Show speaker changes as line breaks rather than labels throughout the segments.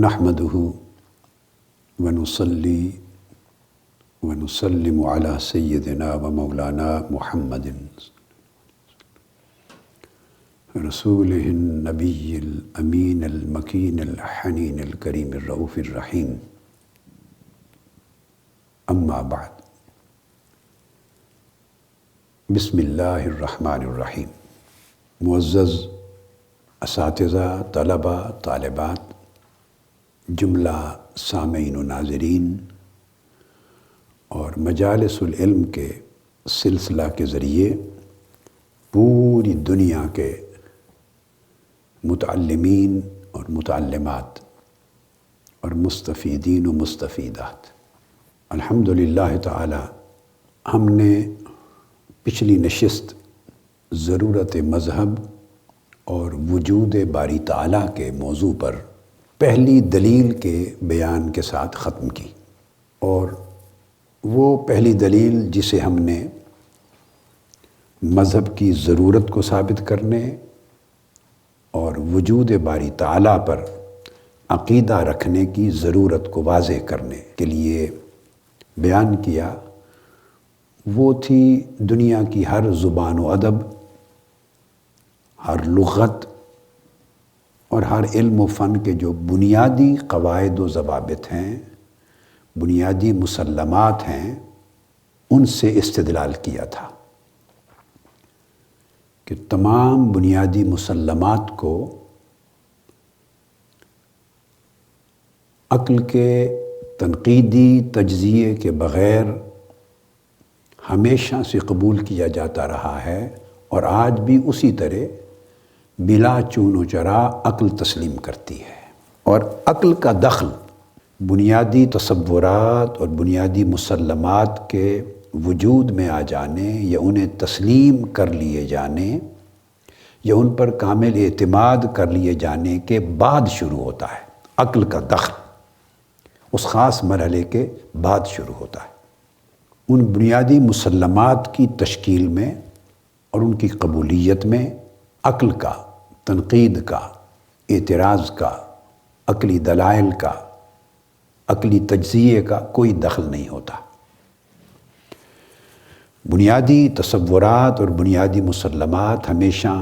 نحمده ونصلي ونسلم على سيدنا ومولانا محمد رسوله النبي الأمين المكين الحنين الكريم الرؤوف الرحيم. أما بعد، بسم اللہ الرحمن الرحیم. معزز اساتذہ، طلبہ، طالبات، جملہ سامعین و ناظرین اور مجالس العلم کے سلسلہ کے ذریعے پوری دنیا کے متعلمین اور متعلمات اور مستفیدین و مستفیدات، الحمدللہ تعالی ہم نے پچھلی نشست ضرورت مذہب اور وجود باری تعالیٰ کے موضوع پر پہلی دلیل کے بیان کے ساتھ ختم کی، اور وہ پہلی دلیل جسے ہم نے مذہب کی ضرورت کو ثابت کرنے اور وجود باری تعالیٰ پر عقیدہ رکھنے کی ضرورت کو واضح کرنے کے لیے بیان کیا، وہ تھی دنیا کی ہر زبان و ادب، ہر لغت اور ہر علم و فن کے جو بنیادی قواعد و ضوابط ہیں، بنیادی مسلمات ہیں، ان سے استدلال کیا تھا کہ تمام بنیادی مسلمات کو عقل کے تنقیدی تجزیے کے بغیر ہمیشہ سے قبول کیا جاتا رہا ہے، اور آج بھی اسی طرح بلا چون و چرا عقل تسلیم کرتی ہے. اور عقل کا دخل بنیادی تصورات اور بنیادی مسلمات کے وجود میں آ جانے یا انہیں تسلیم کر لیے جانے یا ان پر کامل اعتماد کر لیے جانے کے بعد شروع ہوتا ہے. عقل کا دخل اس خاص مرحلے کے بعد شروع ہوتا ہے. ان بنیادی مسلمات کی تشکیل میں اور ان کی قبولیت میں عقل کا، تنقید کا، اعتراض کا، عقلی دلائل کا، عقلی تجزیے کا کوئی دخل نہیں ہوتا. بنیادی تصورات اور بنیادی مسلمات ہمیشہ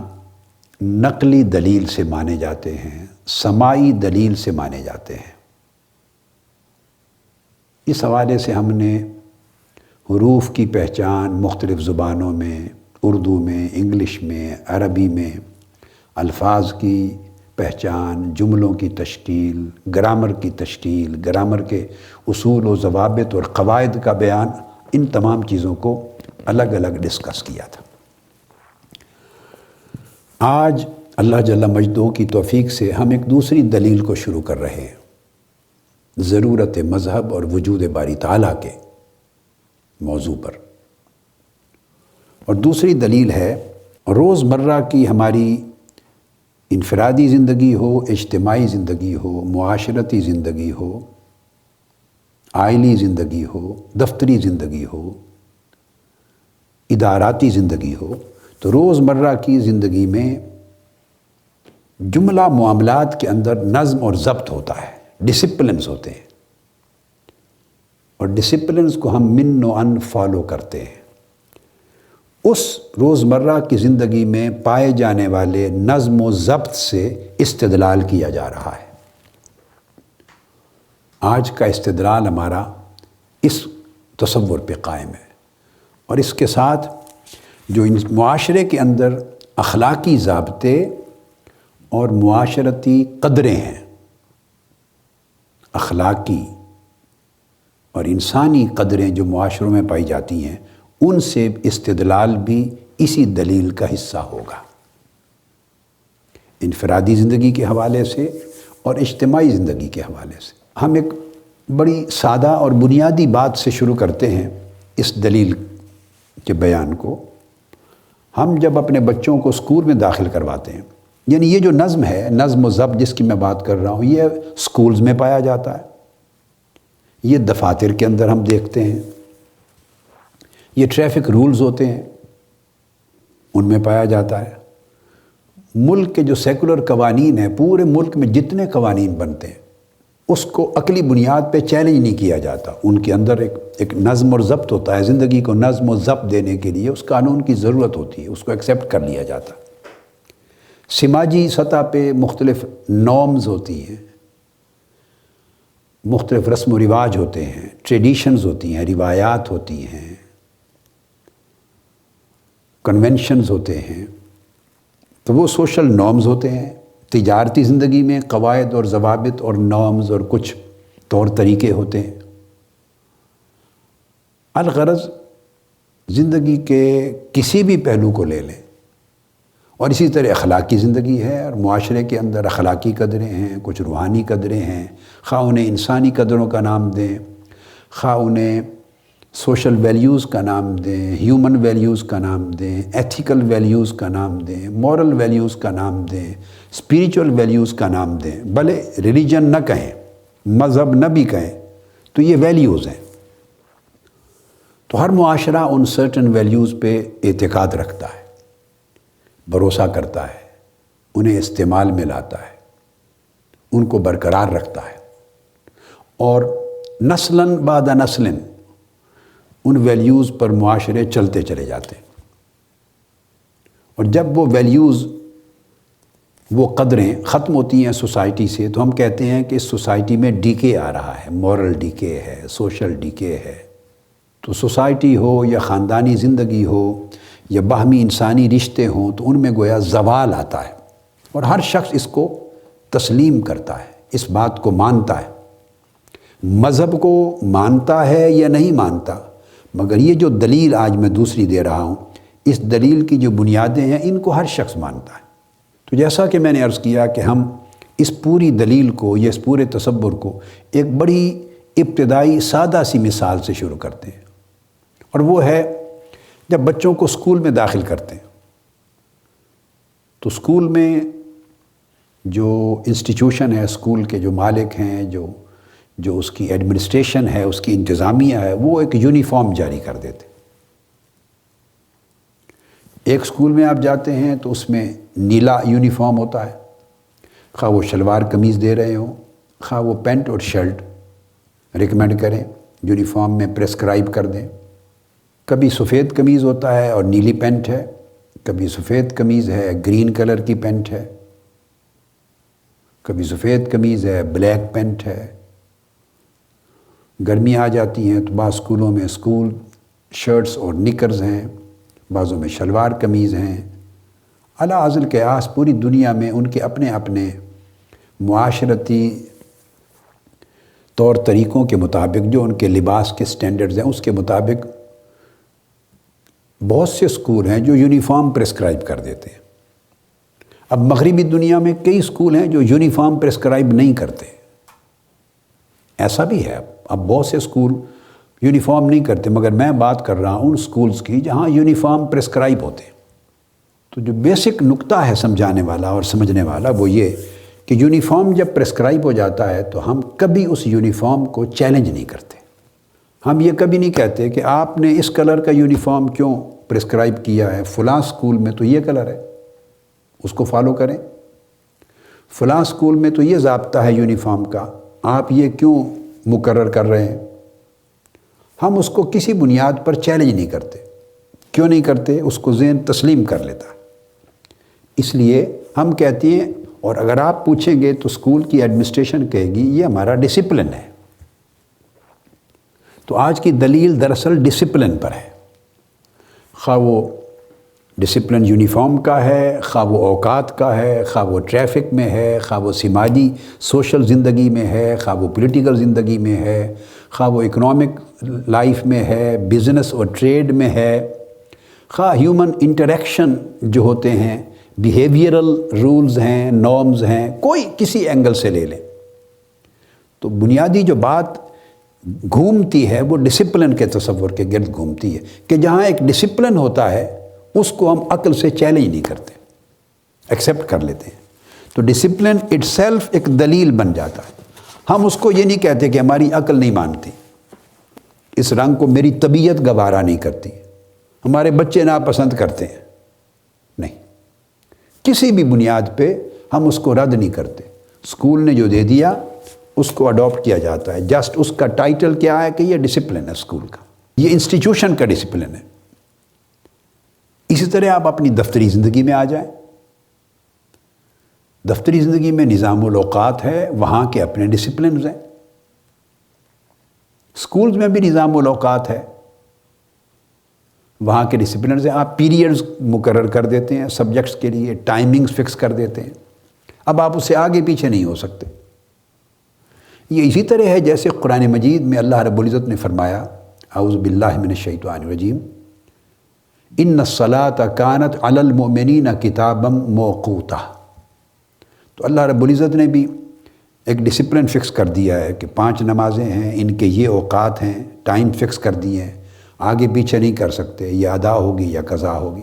نقلی دلیل سے مانے جاتے ہیں، سماعی دلیل سے مانے جاتے ہیں. اس حوالے سے ہم نے حروف کی پہچان مختلف زبانوں میں، اردو میں، انگلش میں، عربی میں، الفاظ کی پہچان، جملوں کی تشکیل، گرامر کی تشکیل، گرامر کے اصول و ضوابط اور قواعد کا بیان، ان تمام چیزوں کو الگ الگ ڈسکس کیا تھا. آج اللہ جل مجدہ کی توفیق سے ہم ایک دوسری دلیل کو شروع کر رہے ہیں، ضرورت مذہب اور وجود باری تعالیٰ کے موضوع پر. اور دوسری دلیل ہے روزمرہ کی ہماری انفرادی زندگی ہو، اجتماعی زندگی ہو، معاشرتی زندگی ہو، عائلی زندگی ہو، دفتری زندگی ہو، اداراتی زندگی ہو، تو روزمرہ کی زندگی میں جملہ معاملات کے اندر نظم اور ضبط ہوتا ہے، ڈسپلنز ہوتے ہیں، اور ڈسپلنز کو ہم من و ان فالو کرتے ہیں. اس روزمرہ کی زندگی میں پائے جانے والے نظم و ضبط سے استدلال کیا جا رہا ہے. آج کا استدلال ہمارا اس تصور پہ قائم ہے، اور اس کے ساتھ جو معاشرے کے اندر اخلاقی ضابطے اور معاشرتی قدریں ہیں، اخلاقی اور انسانی قدریں جو معاشروں میں پائی جاتی ہیں، ان سے استدلال بھی اسی دلیل کا حصہ ہوگا. انفرادی زندگی کے حوالے سے اور اجتماعی زندگی کے حوالے سے ہم ایک بڑی سادہ اور بنیادی بات سے شروع کرتے ہیں اس دلیل کے بیان کو. ہم جب اپنے بچوں کو اسکول میں داخل کرواتے ہیں، یعنی یہ جو نظم ہے، نظم و ضبط جس کی میں بات کر رہا ہوں، یہ اسکولز میں پایا جاتا ہے، یہ دفاتر کے اندر ہم دیکھتے ہیں، یہ ٹریفک رولز ہوتے ہیں، ان میں پایا جاتا ہے. ملک کے جو سیکولر قوانین ہیں، پورے ملک میں جتنے قوانین بنتے ہیں، اس کو عقلی بنیاد پہ چیلنج نہیں کیا جاتا. ان کے اندر ایک نظم اور ضبط ہوتا ہے. زندگی کو نظم و ضبط دینے کے لیے اس قانون کی ضرورت ہوتی ہے، اس کو ایکسیپٹ کر لیا جاتا. سماجی سطح پہ مختلف نارمز ہوتی ہیں، مختلف رسم و رواج ہوتے ہیں، ٹریڈیشنز ہوتی ہیں، روایات ہوتی ہیں، کنونشنز ہوتے ہیں. تو وہ سوشل نارمز ہوتے ہیں. تجارتی زندگی میں قواعد اور ضوابط اور نارمز اور کچھ طور طریقے ہوتے ہیں. الغرض زندگی کے کسی بھی پہلو کو لے لیں، اور اسی طرح اخلاقی زندگی ہے، اور معاشرے کے اندر اخلاقی قدریں ہیں، کچھ روحانی قدریں ہیں، خواہ انہیں انسانی قدروں کا نام دیں، خواہ انہیں سوشل ویلیوز کا نام دیں، ہیومن ویلیوز کا نام دیں، ایتھیکل ویلیوز کا نام دیں، مورل ویلیوز کا نام دیں، اسپریچول ویلیوز کا نام دیں. بھلے ریلیجن نہ کہیں، مذہب نہ بھی کہیں، تو یہ ویلیوز ہیں. تو ہر معاشرہ ان سرٹن ویلیوز پہ اعتقاد رکھتا ہے، بھروسہ کرتا ہے، انہیں استعمال میں لاتا ہے، ان کو برقرار رکھتا ہے، اور نسلاً بعد نسلاً ان ویلیوز پر معاشرے چلتے چلے جاتے ہیں. اور جب وہ ویلیوز، وہ قدریں ختم ہوتی ہیں سوسائٹی سے، تو ہم کہتے ہیں کہ اس سوسائٹی میں ڈیکے آ رہا ہے، مورل ڈیکے ہے، سوشل ڈیکے ہے. تو سوسائٹی ہو یا خاندانی زندگی ہو یا باہمی انسانی رشتے ہوں، تو ان میں گویا زوال آتا ہے. اور ہر شخص اس کو تسلیم کرتا ہے، اس بات کو مانتا ہے. مذہب کو مانتا ہے یا نہیں مانتا، مگر یہ جو دلیل آج میں دوسری دے رہا ہوں، اس دلیل کی جو بنیادیں ہیں، ان کو ہر شخص مانتا ہے. تو جیسا کہ میں نے عرض کیا کہ ہم اس پوری دلیل کو یا اس پورے تصور کو ایک بڑی ابتدائی سادہ سی مثال سے شروع کرتے ہیں، اور وہ ہے جب بچوں کو اسکول میں داخل کرتے ہیں. تو اسکول میں جو انسٹیٹیوشن ہے، اسکول کے جو مالک ہیں، جو اس کی ایڈمنسٹریشن ہے، اس کی انتظامیہ ہے، وہ ایک یونیفارم جاری کر دیتے. ایک اسکول میں آپ جاتے ہیں تو اس میں نیلا یونیفارم ہوتا ہے، خواہ وہ شلوار قمیض دے رہے ہوں، خواہ وہ پینٹ اور شرٹ ریکمینڈ کریں، یونیفارم میں پریسکرائب کر دیں. کبھی سفید قمیض ہوتا ہے اور نیلی پینٹ ہے، کبھی سفید قمیض ہے، گرین کلر کی پینٹ ہے، کبھی سفید قمیض ہے، بلیک پینٹ ہے. گرمی آ جاتی ہیں تو بعض اسکولوں میں اسکول شرٹس اور نکرز ہیں، بعضوں میں شلوار قمیض ہیں. علی ازل قیاس پوری دنیا میں ان کے اپنے اپنے معاشرتی طور طریقوں کے مطابق، جو ان کے لباس کے سٹینڈرڈز ہیں، اس کے مطابق بہت سے اسکول ہیں جو یونیفارم پریسکرائب کر دیتے ہیں. اب مغربی دنیا میں کئی اسکول ہیں جو یونیفارم پریسکرائب نہیں کرتے. ایسا بھی ہے، اب بہت سے اسکول یونیفارم نہیں کرتے، مگر میں بات کر رہا ہوں ان اسکولز کی جہاں یونیفارم پریسکرائب ہوتے ہیں. تو جو بیسک نقطہ ہے سمجھانے والا اور سمجھنے والا، وہ یہ کہ یونیفارم جب پریسکرائب ہو جاتا ہے تو ہم کبھی اس یونیفارم کو چیلنج نہیں کرتے. ہم یہ کبھی نہیں کہتے کہ آپ نے اس کلر کا یونیفارم کیوں پریسکرائب کیا ہے، فلاں اسکول میں تو یہ کلر ہے، اس کو فالو کریں. فلاں اسکول میں تو یہ ضابطہ ہے یونیفارم کا، آپ یہ کیوں مقرر کر رہے ہیں. ہم اس کو کسی بنیاد پر چیلنج نہیں کرتے. کیوں نہیں کرتے؟ اس کو ذہن تسلیم کر لیتا ہے. اس لیے ہم کہتے ہیں، اور اگر آپ پوچھیں گے تو اسکول کی ایڈمنسٹریشن کہے گی یہ ہمارا ڈسپلن ہے. تو آج کی دلیل دراصل ڈسپلن پر ہے. خواہ وہ ڈسپلن یونیفارم کا ہے، خواہ وہ اوقات کا ہے، خواہ وہ ٹریفک میں ہے، خواہ وہ سماجی سوشل زندگی میں ہے، خواہ وہ پولیٹیکل زندگی میں ہے، خواہ وہ اکنامک لائف میں ہے، بزنس اور ٹریڈ میں ہے، خواہ ہیومن انٹریکشن جو ہوتے ہیں، بیہیویئرل رولز ہیں، نارمز ہیں، کوئی کسی اینگل سے لے لیں. تو بنیادی جو بات گھومتی ہے وہ ڈسپلن کے تصور کے گرد گھومتی ہے، کہ جہاں ایک ڈسپلن ہوتا ہے اس کو ہم عقل سے چیلنج نہیں کرتے، ایکسیپٹ کر لیتے ہیں. تو ڈسپلن اٹ سیلف ایک دلیل بن جاتا ہے. ہم اس کو یہ نہیں کہتے کہ ہماری عقل نہیں مانتی، اس رنگ کو میری طبیعت گوارا نہیں کرتی، ہمارے بچے ناپسند کرتے ہیں. نہیں، کسی بھی بنیاد پہ ہم اس کو رد نہیں کرتے. اسکول نے جو دے دیا اس کو اڈاپٹ کیا جاتا ہے. جسٹ اس کا ٹائٹل کیا ہے کہ یہ ڈسپلن ہے اسکول کا، یہ انسٹیٹیوشن کا ڈسپلن ہے. اسی طرح آپ اپنی دفتری زندگی میں آ جائیں. دفتری زندگی میں نظام الاوقات ہے، وہاں کے اپنے ڈسپلنز ہیں. اسکولز میں بھی نظام الاوقات ہے، وہاں کے ڈسپلنز ہیں. آپ پیریڈز مقرر کر دیتے ہیں سبجیکٹس کے لیے، ٹائمنگز فکس کر دیتے ہیں. اب آپ اس سے آگے پیچھے نہیں ہو سکتے. یہ اسی طرح ہے جیسے قرآن مجید میں اللہ رب العزت نے فرمایا، اعوذ باللہ من الشیطان الرجیم، ان الصلاۃ کانت علی المؤمنین کتابا موقوتا. تو اللہ رب العزت نے بھی ایک ڈسپلن فکس کر دیا ہے کہ 5 نمازیں ہیں، ان کے یہ اوقات ہیں، ٹائم فکس کر دیے ہیں، آگے پیچھے نہیں کر سکتے، یہ ادا ہوگی یا قضا ہوگی.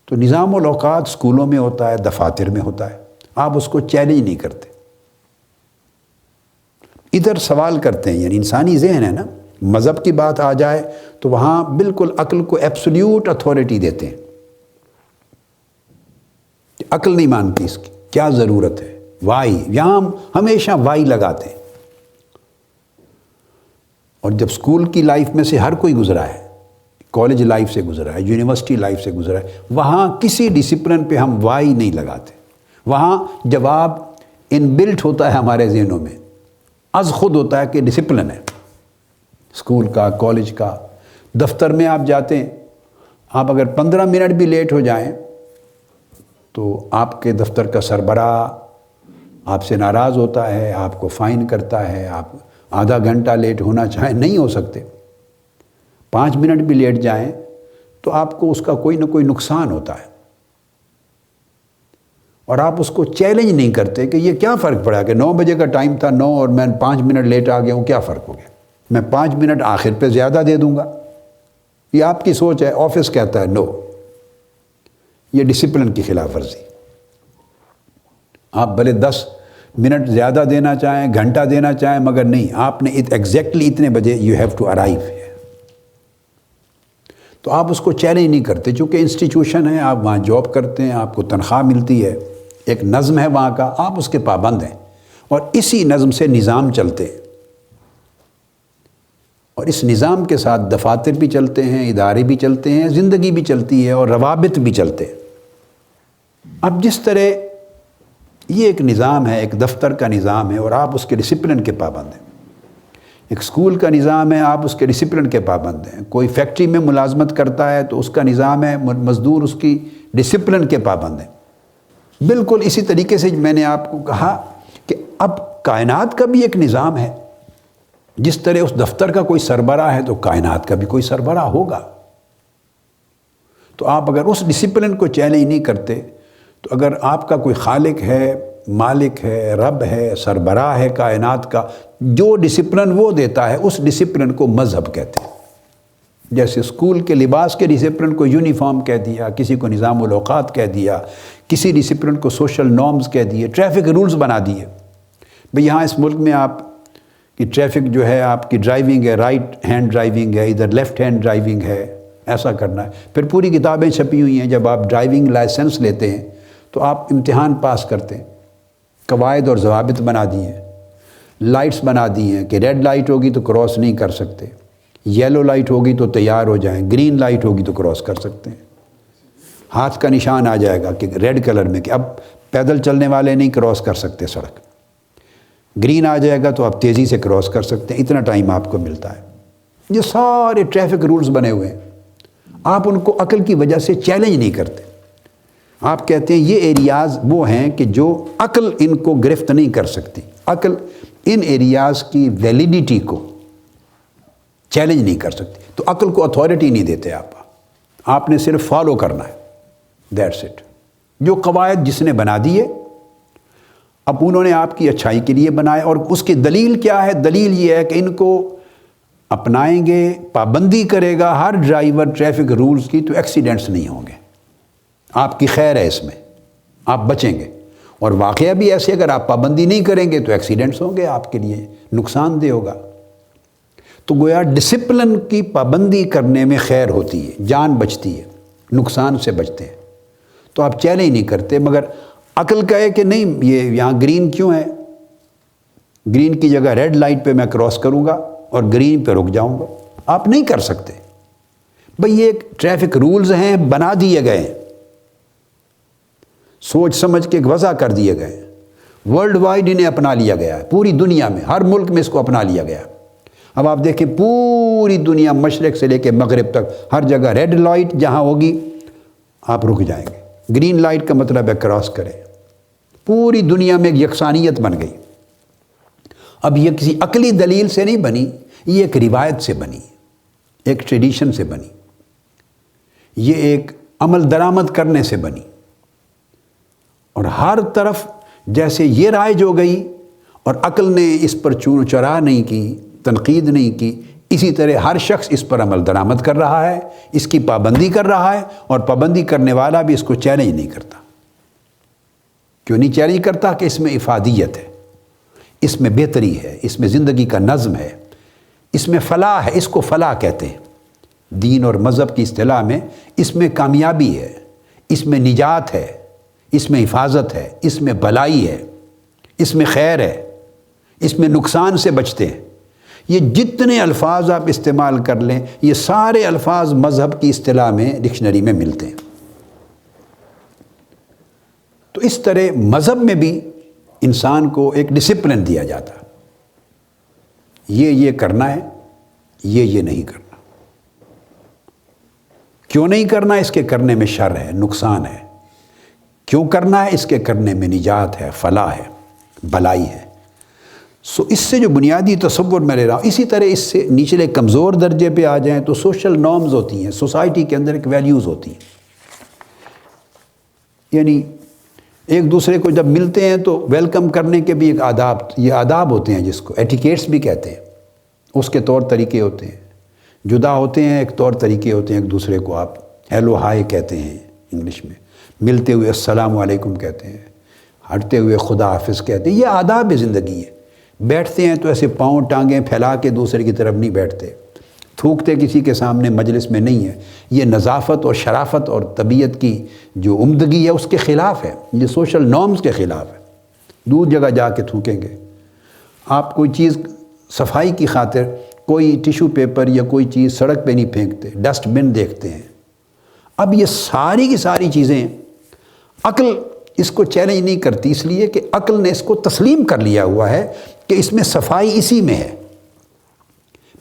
تو نظام الاوقات اسکولوں میں ہوتا ہے، دفاتر میں ہوتا ہے، آپ اس کو چیلنج نہیں کرتے. ادھر سوال کرتے ہیں، یعنی انسانی ذہن ہے نا، مذہب کی بات آ جائے تو وہاں بالکل عقل کو ایبسلیوٹ اتھارٹی دیتے ہیں کہ عقل نہیں مانتی اس کی، کیا ضرورت ہے، وائی. یہاں ہم ہمیشہ وائی لگاتے ہیں. اور جب اسکول کی لائف میں سے ہر کوئی گزرا ہے، کالج لائف سے گزرا ہے، یونیورسٹی لائف سے گزرا ہے، وہاں کسی ڈسپلن پہ ہم وائی نہیں لگاتے. وہاں جواب ان بلٹ ہوتا ہے ہمارے ذہنوں میں، از خود ہوتا ہے کہ ڈسپلن ہے. اسکول کا، کالج کا، دفتر میں آپ جاتے ہیں، آپ اگر 15 منٹ بھی لیٹ ہو جائیں تو آپ کے دفتر کا سربراہ آپ سے ناراض ہوتا ہے، آپ کو فائن کرتا ہے. آپ آدھا گھنٹہ لیٹ ہونا چاہیں نہیں ہو سکتے. 5 منٹ بھی لیٹ جائیں تو آپ کو اس کا کوئی نہ کوئی نقصان ہوتا ہے، اور آپ اس کو چیلنج نہیں کرتے کہ یہ کیا فرق پڑا کہ 9 بجے کا ٹائم تھا 9 اور میں 5 منٹ لیٹ آ گیا ہوں، کیا فرق ہو گیا، میں 5 منٹ آخر پہ زیادہ دے دوں گا. یہ آپ کی سوچ ہے. آفس کہتا ہے نو، یہ ڈسپلن کی خلاف ورزی. آپ بھلے 10 منٹ زیادہ دینا چاہیں، گھنٹہ دینا چاہیں، مگر نہیں، آپ نے ایگزیکٹلی اتنے بجے یو ہیو ٹو ارائیو. تو آپ اس کو چیلنج نہیں کرتے، چونکہ انسٹیٹیوشن ہے، آپ وہاں جاب کرتے ہیں، آپ کو تنخواہ ملتی ہے، ایک نظم ہے وہاں کا، آپ اس کے پابند ہیں، اور اسی نظم سے نظام چلتے ہیں. اور اس نظام کے ساتھ دفاتر بھی چلتے ہیں، ادارے بھی چلتے ہیں، زندگی بھی چلتی ہے، اور روابط بھی چلتے ہیں. اب جس طرح یہ ایک نظام ہے، ایک دفتر کا نظام ہے، اور آپ اس کے ڈسپلن کے پابند ہیں. ایک اسکول کا نظام ہے، آپ اس کے ڈسپلن کے پابند ہیں. کوئی فیکٹری میں ملازمت کرتا ہے تو اس کا نظام ہے، مزدور اس کی ڈسپلن کے پابند ہیں. بالکل اسی طریقے سے میں نے آپ کو کہا کہ اب کائنات کا بھی ایک نظام ہے. جس طرح اس دفتر کا کوئی سربراہ ہے تو کائنات کا بھی کوئی سربراہ ہوگا. تو آپ اگر اس ڈسپلن کو چیلنج نہیں کرتے تو اگر آپ کا کوئی خالق ہے، مالک ہے، رب ہے، سربراہ ہے کائنات کا، جو ڈسپلن وہ دیتا ہے اس ڈسپلن کو مذہب کہتے ہیں. جیسے اسکول کے لباس کے ڈسپلن کو یونیفارم کہہ دیا، کسی کو نظام الاوقات کہہ دیا، کسی ڈسپلن کو سوشل نارمز کہہ دیے، ٹریفک رولز بنا دیے. بھئی یہاں اس ملک میں آپ کی ٹریفک جو ہے، آپ کی ڈرائیونگ ہے، رائٹ ہینڈ ڈرائیونگ ہے، ادھر لیفٹ ہینڈ ڈرائیونگ ہے، ایسا کرنا ہے. پھر پوری کتابیں چھپی ہوئی ہیں. جب آپ ڈرائیونگ لائسنس لیتے ہیں تو آپ امتحان پاس کرتے ہیں، قواعد اور ضوابط بنا دیے ہیں، لائٹس بنا دی ہیں کہ ریڈ لائٹ ہوگی تو کراس نہیں کر سکتے، یلو لائٹ ہوگی تو تیار ہو جائیں، گرین لائٹ ہوگی تو کراس کر سکتے ہیں. ہاتھ کا نشان آ جائے گا کہ ریڈ کلر میں کہ اب پیدل چلنے والے نہیں کراس کر سکتے سڑک. گرین آ جائے گا تو آپ تیزی سے کراس کر سکتے ہیں، اتنا ٹائم آپ کو ملتا ہے. یہ سارے ٹریفک رولز بنے ہوئے ہیں. آپ ان کو عقل کی وجہ سے چیلنج نہیں کرتے. آپ کہتے ہیں یہ ایریاز وہ ہیں کہ جو عقل ان کو گرفت نہیں کر سکتی. عقل ان ایریاز کی ویلیڈیٹی کو چیلنج نہیں کر سکتی. تو عقل کو اتھارٹی نہیں دیتے آپ نے صرف فالو کرنا ہے. That's it. جو قواعد جس نے بنا دیے، اب انہوں نے آپ کی اچھائی کے لیے بنائے، اور اس کی دلیل کیا ہے؟ دلیل یہ ہے کہ ان کو اپنائیں گے، پابندی کرے گا ہر ڈرائیور ٹریفک رولز کی تو ایکسیڈنٹس نہیں ہوں گے. آپ کی خیر ہے اس میں، آپ بچیں گے. اور واقعہ بھی ایسے، اگر آپ پابندی نہیں کریں گے تو ایکسیڈنٹس ہوں گے، آپ کے لیے نقصان دہ ہوگا. تو گویا ڈسپلن کی پابندی کرنے میں خیر ہوتی ہے، جان بچتی ہے، نقصان سے بچتے ہیں. تو آپ چیلنج نہیں کرتے. مگر عقل کہے کہ نہیں، یہ یہاں گرین کیوں ہے، گرین کی جگہ ریڈ لائٹ پہ میں کراس کروں گا اور گرین پہ رک جاؤں گا، آپ نہیں کر سکتے بھئی، یہ ٹریفک رولز ہیں، بنا دیے گئے ہیں، سوچ سمجھ کے وضع کر دیے گئے ہیں، ورلڈ وائڈ انہیں اپنا لیا گیا ہے، پوری دنیا میں ہر ملک میں اس کو اپنا لیا گیا ہے۔ اب آپ دیکھیں پوری دنیا مشرق سے لے کے مغرب تک ہر جگہ ریڈ لائٹ جہاں ہوگی آپ رک جائیں گے، گرین لائٹ کا مطلب ہے کراس کریں۔ پوری دنیا میں ایک یکسانیت بن گئی۔ اب یہ کسی عقلی دلیل سے نہیں بنی، یہ ایک روایت سے بنی، ایک ٹریڈیشن سے بنی، یہ ایک عمل درآمد کرنے سے بنی، اور ہر طرف جیسے یہ رائج ہو گئی اور عقل نے اس پر چون و چرا نہیں کی، تنقید نہیں کی، اسی طرح ہر شخص اس پر عمل درآمد کر رہا ہے، اس کی پابندی کر رہا ہے، اور پابندی کرنے والا بھی اس کو چیلنج نہیں کرتا۔ کیوں نہیں چیلنج کرتا؟ کہ اس میں افادیت ہے، اس میں بہتری ہے، اس میں زندگی کا نظم ہے، اس میں فلاح ہے، اس کو فلاح کہتے ہیں دین اور مذہب کی اصطلاح میں۔ اس میں کامیابی ہے، اس میں نجات ہے، اس میں حفاظت ہے، اس میں بھلائی ہے، اس میں خیر ہے، اس میں نقصان سے بچتے ہیں۔ یہ جتنے الفاظ آپ استعمال کر لیں، یہ سارے الفاظ مذہب کی اصطلاح میں ڈکشنری میں ملتے ہیں۔ تو اس طرح مذہب میں بھی انسان کو ایک ڈسپلن دیا جاتا، یہ کرنا ہے، یہ نہیں کرنا۔ کیوں نہیں کرنا؟ اس کے کرنے میں شر ہے، نقصان ہے۔ کیوں کرنا ہے؟ اس کے کرنے میں نجات ہے، فلاح ہے، بھلائی ہے۔ اس سے جو بنیادی تصور میں لے رہا ہوں، اسی طرح اس سے نچلے کمزور درجے پہ آ جائیں تو سوشل نارمز ہوتی ہیں، سوسائٹی کے اندر ایک ویلیوز ہوتی ہیں۔ یعنی ایک دوسرے کو جب ملتے ہیں تو ویلکم کرنے کے بھی ایک آداب، یہ آداب ہوتے ہیں جس کو ایٹیکیٹس بھی کہتے ہیں، اس کے طور طریقے ہوتے ہیں۔ جدا ہوتے ہیں ایک طور طریقے ہوتے ہیں، ایک دوسرے کو آپ ہیلو ہائی کہتے ہیں انگلش میں، ملتے ہوئے السلام علیکم کہتے ہیں، ہٹتے ہوئے خدا حافظ کہتے ہیں۔ یہ آداب زندگی ہے۔ بیٹھتے ہیں تو ایسے پاؤں ٹانگیں پھیلا کے دوسرے کی طرف نہیں بیٹھتے، تھوکتے کسی کے سامنے مجلس میں نہیں ہے۔ یہ نظافت اور شرافت اور طبیعت کی جو عمدگی ہے اس کے خلاف ہے، یہ سوشل نارمز کے خلاف ہے۔ دور جگہ جا کے تھوکیں گے آپ، کوئی چیز صفائی کی خاطر کوئی ٹیشو پیپر یا کوئی چیز سڑک پہ نہیں پھینکتے، ڈسٹ بن دیکھتے ہیں۔ اب یہ ساری کی ساری چیزیں عقل اس کو چیلنج نہیں کرتی، اس لیے کہ عقل نے اس کو تسلیم کر لیا ہوا ہے کہ اس میں صفائی اسی میں ہے،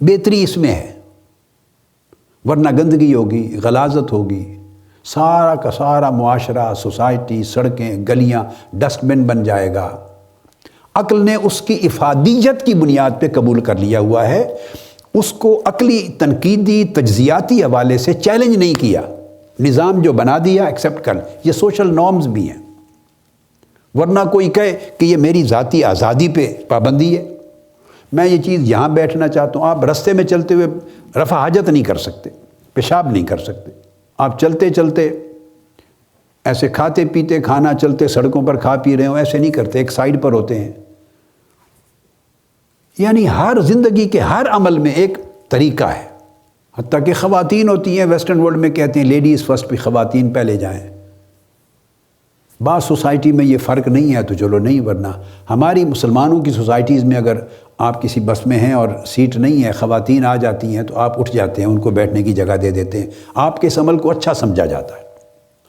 بہتری اس میں ہے، ورنہ گندگی ہوگی، غلاظت ہوگی، سارا کا سارا معاشرہ، سوسائٹی، سڑکیں، گلیاں ڈسٹ بن بن جائے گا۔ عقل نے اس کی افادیت کی بنیاد پہ قبول کر لیا ہوا ہے، اس کو عقلی تنقیدی تجزیاتی حوالے سے چیلنج نہیں کیا، نظام جو بنا دیا ایکسیپٹ کر۔ یہ سوشل نارمز بھی ہیں، ورنہ کوئی کہے کہ یہ میری ذاتی آزادی پہ پابندی ہے، میں یہ چیز یہاں بیٹھنا چاہتا ہوں۔ آپ رستے میں چلتے ہوئے رفع حاجت نہیں کر سکتے، پیشاب نہیں کر سکتے، آپ چلتے چلتے ایسے کھاتے پیتے، کھانا چلتے سڑکوں پر کھا پی رہے ہوں، ایسے نہیں کرتے، ایک سائیڈ پر ہوتے ہیں۔ یعنی ہر زندگی کے ہر عمل میں ایک طریقہ ہے، حتیٰ کہ خواتین ہوتی ہیں، ویسٹرن ورلڈ میں کہتے ہیں لیڈیز فرسٹ، بھی خواتین پہلے جائیں۔ بعض سوسائٹی میں یہ فرق نہیں ہے تو چلو نہیں، ورنہ ہماری مسلمانوں کی سوسائٹیز میں اگر آپ کسی بس میں ہیں اور سیٹ نہیں ہے، خواتین آ جاتی ہیں تو آپ اٹھ جاتے ہیں، ان کو بیٹھنے کی جگہ دے دیتے ہیں۔ آپ کے اس عمل کو اچھا سمجھا جاتا ہے،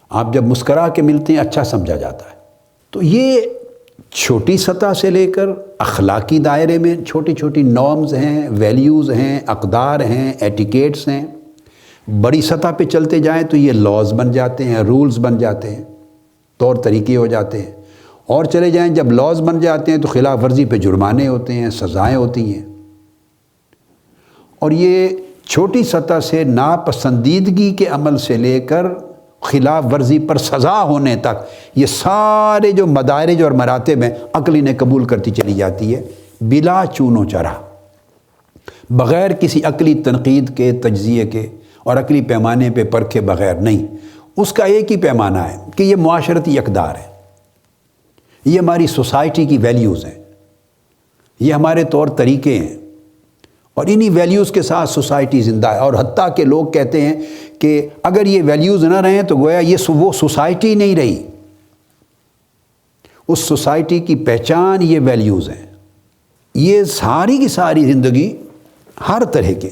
آپ جب مسکرا کے ملتے ہیں اچھا سمجھا جاتا ہے۔ تو یہ چھوٹی سطح سے لے کر اخلاقی دائرے میں چھوٹی چھوٹی نارمز ہیں، ویلیوز ہیں، اقدار ہیں، ایٹیکیٹس ہیں۔ بڑی سطح پہ چلتے جائیں تو یہ لاز بن جاتے ہیں، رولز بن جاتے ہیں، طور طریقے ہو جاتے ہیں۔ اور چلے جائیں جب لاز بن جاتے ہیں تو خلاف ورزی پہ جرمانے ہوتے ہیں، سزائیں ہوتی ہیں۔ اور یہ چھوٹی سطح سے ناپسندیدگی کے عمل سے لے کر خلاف ورزی پر سزا ہونے تک، یہ سارے جو مدارج اور مراتب ہیں عقل انہیں قبول کرتی چلی جاتی ہے، بلا چون و چرا، بغیر کسی عقلی تنقید کے، تجزیے کے اور عقلی پیمانے پہ پرکھے بغیر نہیں۔ اس کا ایک ہی پیمانہ ہے کہ یہ معاشرتی اقدار ہے، یہ ہماری سوسائٹی کی ویلیوز ہیں، یہ ہمارے طور طریقے ہیں، اور انہی ویلیوز کے ساتھ سوسائٹی زندہ ہے۔ اور حتیٰ کہ لوگ کہتے ہیں کہ اگر یہ ویلیوز نہ رہیں تو گویا یہ وہ سوسائٹی نہیں رہی، اس سوسائٹی کی پہچان یہ ویلیوز ہیں۔ یہ ساری کی ساری زندگی ہر طرح کے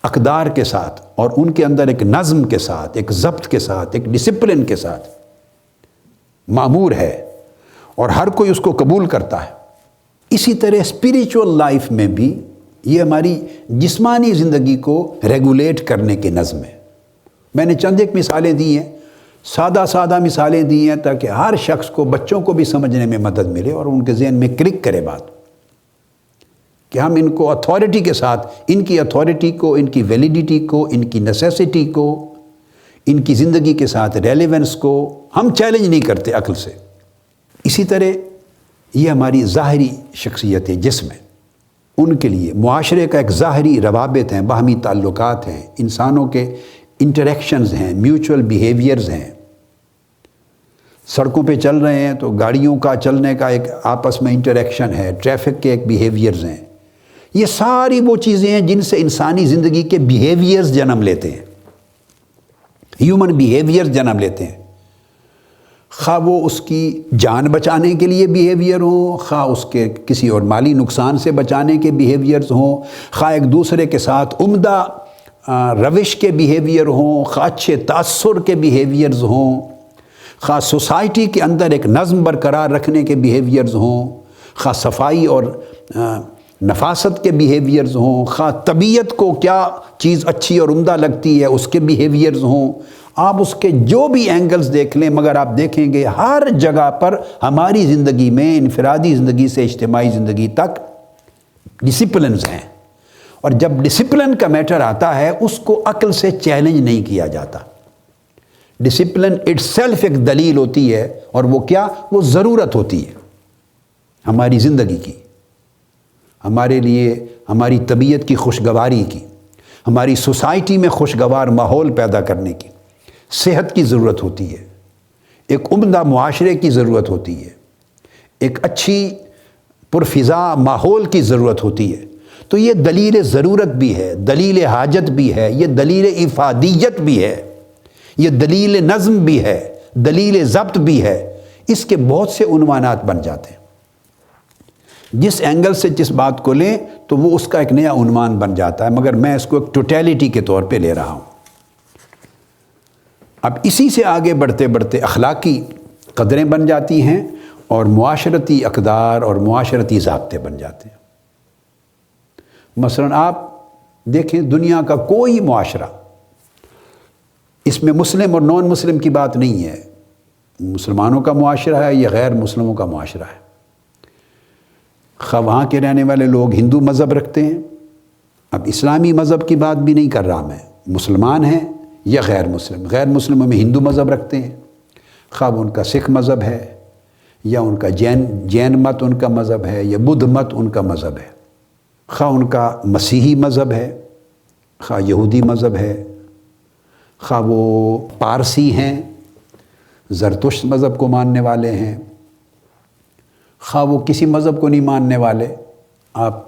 اقدار کے ساتھ اور ان کے اندر ایک نظم کے ساتھ، ایک ضبط کے ساتھ، ایک ڈسپلن کے ساتھ معمور ہے اور ہر کوئی اس کو قبول کرتا ہے۔ اسی طرح اسپریچول لائف میں بھی یہ ہماری جسمانی زندگی کو ریگولیٹ کرنے کے نظم ہے۔ میں نے چند ایک مثالیں دی ہیں، سادہ مثالیں دی ہیں تاکہ ہر شخص کو، بچوں کو بھی سمجھنے میں مدد ملے اور ان کے ذہن میں کلک کرے بات کہ ہم ان کو اتھارٹی کے ساتھ، ان کی اتھارٹی کو، ان کی ویلیڈیٹی کو، ان کی نیسیسٹی کو، ان کی زندگی کے ساتھ ریلیونس کو ہم چیلنج نہیں کرتے عقل سے۔ اسی طرح یہ ہماری ظاہری شخصیت جسم ہے، ان کے لیے معاشرے کا ایک ظاہری روابط ہیں، باہمی تعلقات ہیں، انسانوں کے انٹریکشنز ہیں، میوچول بیہیویئرز ہیں۔ سڑکوں پہ چل رہے ہیں تو گاڑیوں کا چلنے کا ایک آپس میں انٹریکشن ہے، ٹریفک کے ایک بیہیویئرز ہیں۔ یہ ساری وہ چیزیں ہیں جن سے انسانی زندگی کے بیہیویئرز جنم لیتے ہیں، ہیومن بیہیویئرز جنم لیتے ہیں، خواہ وہ اس کی جان بچانے کے لیے بیہیویئر ہوں، خواہ اس کے کسی اور مالی نقصان سے بچانے کے بیہیویئرز ہوں، خواہ ایک دوسرے کے ساتھ عمدہ روش کے بیہیویئر ہوں، خواہ اچھے تاثر کے بیہیویئرز ہوں، خواہ سوسائٹی کے اندر ایک نظم برقرار رکھنے کے بیہیویئرز ہوں، خواہ صفائی اور نفاست کے بیہیویئرز ہوں، خواہ طبیعت کو کیا چیز اچھی اور عمدہ لگتی ہے اس کے بیہیویئرز ہوں۔ آپ اس کے جو بھی اینگلز دیکھ لیں، مگر آپ دیکھیں گے ہر جگہ پر ہماری زندگی میں، انفرادی زندگی سے اجتماعی زندگی تک ڈسپلنز ہیں، اور جب ڈسپلن کا میٹر آتا ہے اس کو عقل سے چیلنج نہیں کیا جاتا۔ ڈسپلن اٹ سیلف ایک دلیل ہوتی ہے، اور وہ کیا؟ وہ ضرورت ہوتی ہے ہماری زندگی کی، ہمارے لیے ہماری طبیعت کی خوشگواری کی، ہماری سوسائٹی میں خوشگوار ماحول پیدا کرنے کی، صحت کی ضرورت ہوتی ہے، ایک عمدہ معاشرے کی ضرورت ہوتی ہے، ایک اچھی پرفضا ماحول کی ضرورت ہوتی ہے۔ تو یہ دلیل ضرورت بھی ہے، دلیل حاجت بھی ہے، یہ دلیل افادیت بھی ہے، یہ دلیل نظم بھی ہے، دلیل ضبط بھی ہے۔ اس کے بہت سے عنوانات بن جاتے ہیں، جس اینگل سے جس بات کو لیں تو وہ اس کا ایک نیا عنوان بن جاتا ہے، مگر میں اس کو ایک ٹوٹیلٹی کے طور پہ لے رہا ہوں۔ اب اسی سے آگے بڑھتے بڑھتے اخلاقی قدریں بن جاتی ہیں اور معاشرتی اقدار اور معاشرتی ضابطے بن جاتے ہیں۔ مثلا آپ دیکھیں دنیا کا کوئی معاشرہ، اس میں مسلم اور نان مسلم کی بات نہیں ہے، مسلمانوں کا معاشرہ ہے یا غیر مسلموں کا معاشرہ ہے، خواہ وہاں کے رہنے والے لوگ ہندو مذہب رکھتے ہیں، اب اسلامی مذہب کی بات بھی نہیں کر رہا میں، مسلمان ہیں یا غیر مسلم، غیر مسلموں میں ہندو مذہب رکھتے ہیں، خواہ ان کا سکھ مذہب ہے یا ان کا جین مت ان کا مذہب ہے یا بدھ مت ان کا مذہب ہے، خواہ ان کا مسیحی مذہب ہے، خواہ یہودی مذہب ہے، خواہ وہ پارسی ہیں، زرتشت مذہب کو ماننے والے ہیں، خواہ وہ کسی مذہب کو نہیں ماننے والے۔ آپ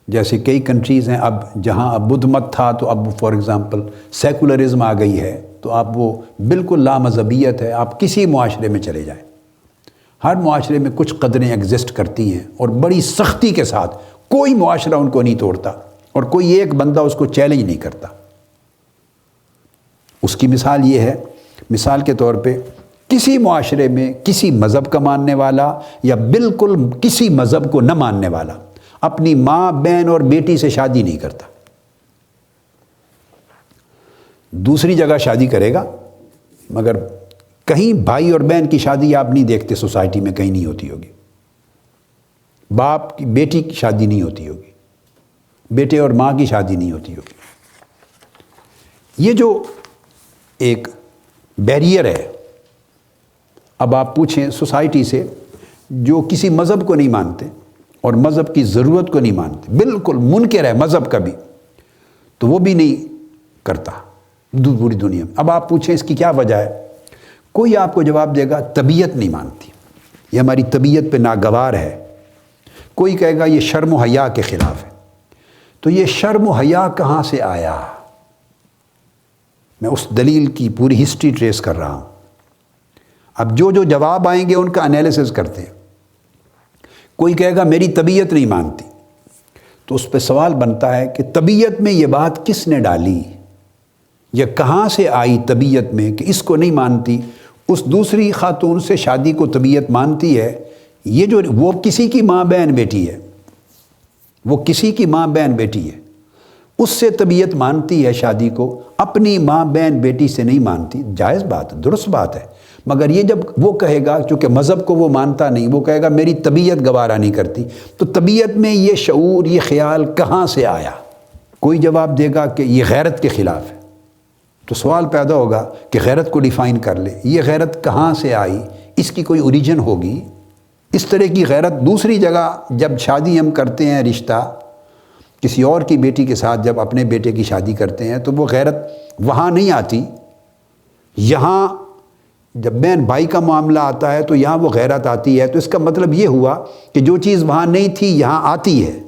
جیسے کئی کنٹریز ہیں اب جہاں اب بدھ مت تھا تو اب فار ایگزامپل سیکولرزم آ گئی ہے، تو آپ وہ بالکل لامذہبیت ہے۔ آپ کسی معاشرے میں چلے جائیں، ہر معاشرے میں کچھ قدریں ایگزسٹ کرتی ہیں اور بڑی سختی کے ساتھ، کوئی معاشرہ ان کو نہیں توڑتا اور کوئی ایک بندہ اس کو چیلنج نہیں کرتا۔ اس کی مثال یہ ہے، مثال کے طور پہ کسی معاشرے میں کسی مذہب کا ماننے والا یا بالکل کسی مذہب کو نہ ماننے والا اپنی ماں، بہن اور بیٹی سے شادی نہیں کرتا، دوسری جگہ شادی کرے گا، مگر کہیں بھائی اور بہن کی شادی آپ نہیں دیکھتے، سوسائٹی میں کہیں نہیں ہوتی ہوگی، باپ کی بیٹی کی شادی نہیں ہوتی ہوگی، بیٹے اور ماں کی شادی نہیں ہوتی ہوگی۔ یہ جو ایک بیریئر ہے، اب آپ پوچھیں سوسائٹی سے جو کسی مذہب کو نہیں مانتے اور مذہب کی ضرورت کو نہیں مانتے، بالکل منکر ہے مذہب کا بھی، تو وہ بھی نہیں کرتا پوری دنیا میں۔ اب آپ پوچھیں اس کی کیا وجہ ہے، کوئی آپ کو جواب دے گا طبیعت نہیں مانتی، یہ ہماری طبیعت پہ ناگوار ہے، کوئی کہے گا یہ شرم و حیا کے خلاف ہے۔ تو یہ شرم و حیا کہاں سے آیا؟ میں اس دلیل کی پوری ہسٹری ٹریس کر رہا ہوں۔ اب جو جواب آئیں گے ان کا انالیسس کرتے ہیں۔ کوئی کہے گا میری طبیعت نہیں مانتی، تو اس پہ سوال بنتا ہے کہ طبیعت میں یہ بات کس نے ڈالی، یا کہاں سے آئی طبیعت میں کہ اس کو نہیں مانتی، اس دوسری خاتون سے شادی کو طبیعت مانتی ہے، یہ جو وہ کسی کی ماں بہن بیٹی ہے، وہ کسی کی ماں بہن بیٹی ہے، اس سے طبیعت مانتی ہے شادی کو، اپنی ماں بہن بیٹی سے نہیں مانتی۔ جائز بات ہے، درست بات ہے، مگر یہ جب وہ کہے گا، چونکہ مذہب کو وہ مانتا نہیں، وہ کہے گا میری طبیعت گوارا نہیں کرتی، تو طبیعت میں یہ شعور، یہ خیال کہاں سے آیا؟ کوئی جواب دے گا کہ یہ غیرت کے خلاف ہے، تو سوال پیدا ہوگا کہ غیرت کو ڈیفائن کر لے، یہ غیرت کہاں سے آئی، اس کی کوئی اوریجن ہوگی؟ اس طرح کی غیرت دوسری جگہ جب شادی ہم کرتے ہیں، رشتہ کسی اور کی بیٹی کے ساتھ جب اپنے بیٹے کی شادی کرتے ہیں، تو وہ غیرت وہاں نہیں آتی، یہاں جب بہن بھائی کا معاملہ آتا ہے تو یہاں وہ غیرت آتی ہے۔ تو اس کا مطلب یہ ہوا کہ جو چیز وہاں نہیں تھی یہاں آتی ہے۔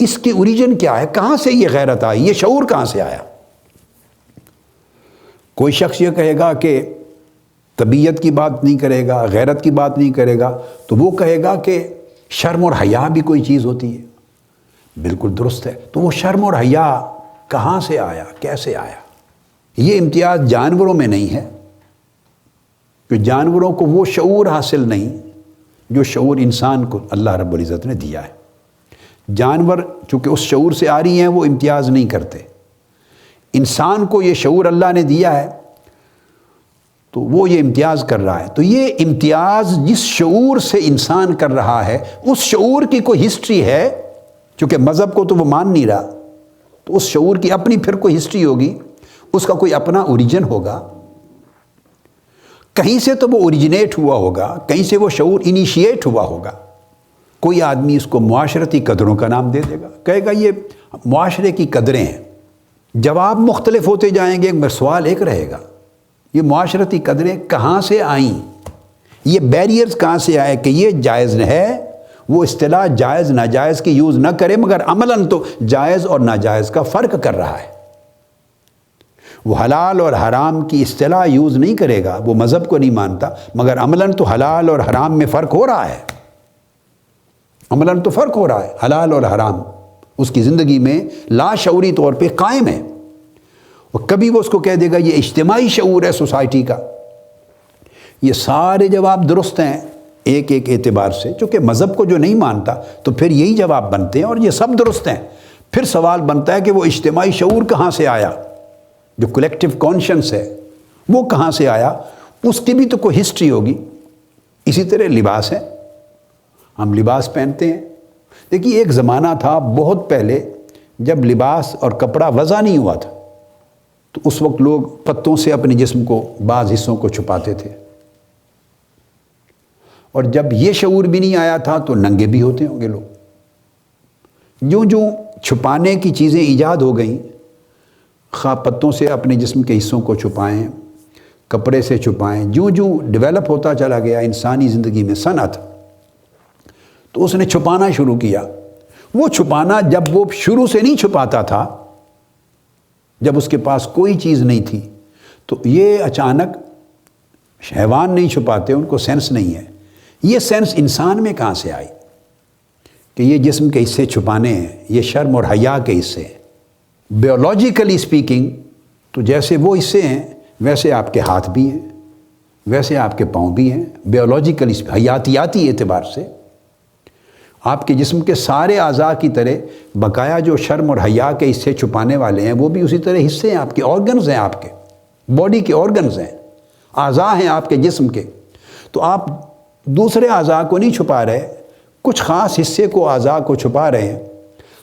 اس کی اوریجن کیا ہے؟ کہاں سے یہ غیرت آئی؟ یہ شعور کہاں سے آیا؟ کوئی شخص یہ کہے گا کہ طبیعت کی بات نہیں کرے گا، غیرت کی بات نہیں کرے گا، تو وہ کہے گا کہ شرم اور حیا بھی کوئی چیز ہوتی ہے۔ بالکل درست ہے، تو وہ شرم اور حیا کہاں سے آیا، کیسے آیا؟ یہ امتیاز جانوروں میں نہیں ہے، کہ جانوروں کو وہ شعور حاصل نہیں جو شعور انسان کو اللہ رب العزت نے دیا ہے۔ جانور چونکہ اس شعور سے آ رہی ہیں، وہ امتیاز نہیں کرتے۔ انسان کو یہ شعور اللہ نے دیا ہے تو وہ یہ امتیاز کر رہا ہے۔ تو یہ امتیاز جس شعور سے انسان کر رہا ہے، اس شعور کی کوئی ہسٹری ہے، چونکہ مذہب کو تو وہ مان نہیں رہا، تو اس شعور کی اپنی پھر کوئی ہسٹری ہوگی، اس کا کوئی اپنا اوریجن ہوگا، کہیں سے تو وہ اوریجنیٹ ہوا ہوگا، کہیں سے وہ شعور انیشیٹ ہوا ہوگا۔ کوئی آدمی اس کو معاشرتی قدروں کا نام دے دے گا، کہے گا یہ معاشرے کی قدریں ہیں۔ جواب مختلف ہوتے جائیں گے مگر سوال ایک رہے گا، یہ معاشرتی قدریں کہاں سے آئیں؟ یہ بیریئرز کہاں سے آئے کہ یہ جائز ہے؟ وہ اصطلاح جائز ناجائز کی یوز نہ کرے، مگر عملاً تو جائز اور ناجائز کا فرق کر رہا ہے۔ وہ حلال اور حرام کی اصطلاح یوز نہیں کرے گا، وہ مذہب کو نہیں مانتا، مگر عملاً تو حلال اور حرام میں فرق ہو رہا ہے، عملاً تو فرق ہو رہا ہے۔ حلال اور حرام اس کی زندگی میں لاشعوری طور پہ قائم ہے، اور کبھی وہ اس کو کہہ دے گا یہ اجتماعی شعور ہے سوسائٹی کا۔ یہ سارے جواب درست ہیں ایک ایک اعتبار سے، چونکہ مذہب کو جو نہیں مانتا تو پھر یہی جواب بنتے ہیں، اور یہ سب درست ہیں۔ پھر سوال بنتا ہے کہ وہ اجتماعی شعور کہاں سے آیا، جو کلیکٹیو کانشنس ہے وہ کہاں سے آیا؟ اس کی بھی تو کوئی ہسٹری ہوگی۔ اسی طرح لباس ہے، ہم لباس پہنتے ہیں۔ دیکھیے ایک زمانہ تھا بہت پہلے جب لباس اور کپڑا وضع نہیں ہوا تھا، تو اس وقت لوگ پتوں سے اپنے جسم کو بعض حصوں کو چھپاتے تھے، اور جب یہ شعور بھی نہیں آیا تھا تو ننگے بھی ہوتے ہوں گے لوگ۔ جوں جوں چھپانے کی چیزیں ایجاد ہو گئیں، خواہ پتوں سے اپنے جسم کے حصوں کو چھپائیں، کپڑے سے چھپائیں، جوں جوں ڈیولپ ہوتا چلا گیا انسانی زندگی میں صنعت، تو اس نے چھپانا شروع کیا۔ وہ چھپانا جب وہ شروع سے نہیں چھپاتا تھا، جب اس کے پاس کوئی چیز نہیں تھی، تو یہ اچانک حیوان نہیں چھپاتے، ان کو سینس نہیں ہے۔ یہ سینس انسان میں کہاں سے آئی کہ یہ جسم کے حصے چھپانے ہیں؟ یہ شرم اور حیا کے حصے ہیں۔ بیولوجیکلی اسپیکنگ تو جیسے وہ حصے ہیں ویسے آپ کے ہاتھ بھی ہیں، ویسے آپ کے پاؤں بھی ہیں۔ بیولوجیکلی حیاتیاتی اعتبار سے آپ کے جسم کے سارے اعضاء کی طرح بقایا جو شرم اور حیا کے حصے چھپانے والے ہیں وہ بھی اسی طرح حصے ہیں، آپ کے آرگنز ہیں، آپ کے باڈی کے آرگنز ہیں، اعضاء ہیں آپ کے جسم کے۔ تو آپ دوسرے اعضاء کو نہیں چھپا رہے، کچھ خاص حصے کو، اعضاء کو چھپا رہے ہیں۔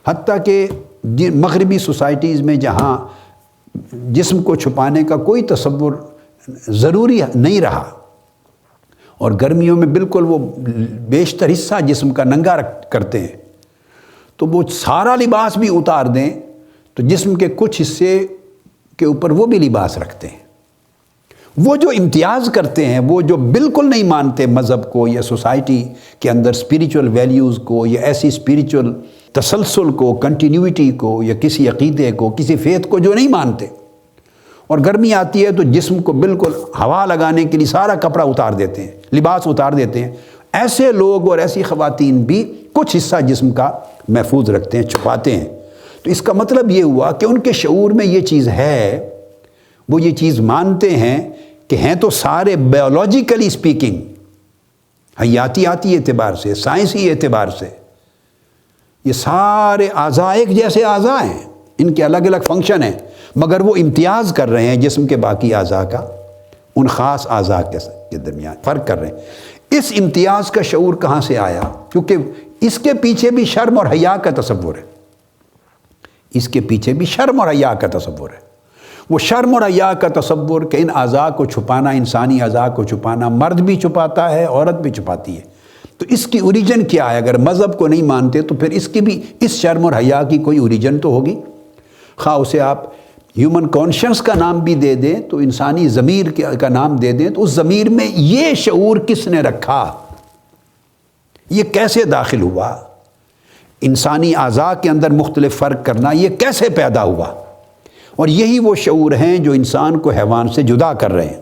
حتیٰ کہ مغربی سوسائٹیز میں جہاں جسم کو چھپانے کا کوئی تصور ضروری نہیں رہا، اور گرمیوں میں بالکل وہ بیشتر حصہ جسم کا ننگا کرتے ہیں، تو وہ سارا لباس بھی اتار دیں تو جسم کے کچھ حصے کے اوپر وہ بھی لباس رکھتے ہیں۔ وہ جو امتیاز کرتے ہیں، وہ جو بالکل نہیں مانتے مذہب کو یا سوسائٹی کے اندر اسپریچول ویلیوز کو، یا ایسی اسپریچول تسلسل کو، کنٹینیوٹی کو، یا کسی عقیدے کو، کسی فیتھ کو جو نہیں مانتے، اور گرمی آتی ہے تو جسم کو بالکل ہوا لگانے کے لیے سارا کپڑا اتار دیتے ہیں، لباس اتار دیتے ہیں۔ ایسے لوگ اور ایسی خواتین بھی کچھ حصہ جسم کا محفوظ رکھتے ہیں، چھپاتے ہیں۔ تو اس کا مطلب یہ ہوا کہ ان کے شعور میں یہ چیز ہے، وہ یہ چیز مانتے ہیں کہ ہیں تو سارے بایولوجیکلی اسپیکنگ، حیاتیاتی اعتبار سے، سائنسی اعتبار سے یہ سارے اعضاء ایک جیسے اعضاء ہیں، ان کے الگ الگ فنکشن ہیں، مگر وہ امتیاز کر رہے ہیں جسم کے باقی اعضاء کا، ان خاص اعضاء کے درمیان فرق کر رہے ہیں۔ اس امتیاز کا شعور کہاں سے آیا؟ کیونکہ اس کے پیچھے بھی شرم اور حیا کا تصور ہے، اس کے پیچھے بھی شرم اور حیا کا تصور ہے۔ وہ شرم اور حیا کا تصور کہ ان اعضاء کو چھپانا، انسانی اعضاء کو چھپانا، مرد بھی چھپاتا ہے، عورت بھی چھپاتی ہے۔ تو اس کی اوریجن کیا ہے؟ اگر مذہب کو نہیں مانتے تو پھر اس کی بھی، اس شرم اور حیا کی کوئی اوریجن تو ہوگی، خواہ اسے آپ ہیومن کانشنس کا نام بھی دے دیں، تو انسانی ضمیر کا نام دے دیں، تو اس ضمیر میں یہ شعور کس نے رکھا؟ یہ کیسے داخل ہوا؟ انسانی اعضاء کے اندر مختلف فرق کرنا یہ کیسے پیدا ہوا؟ اور یہی وہ شعور ہیں جو انسان کو حیوان سے جدا کر رہے ہیں،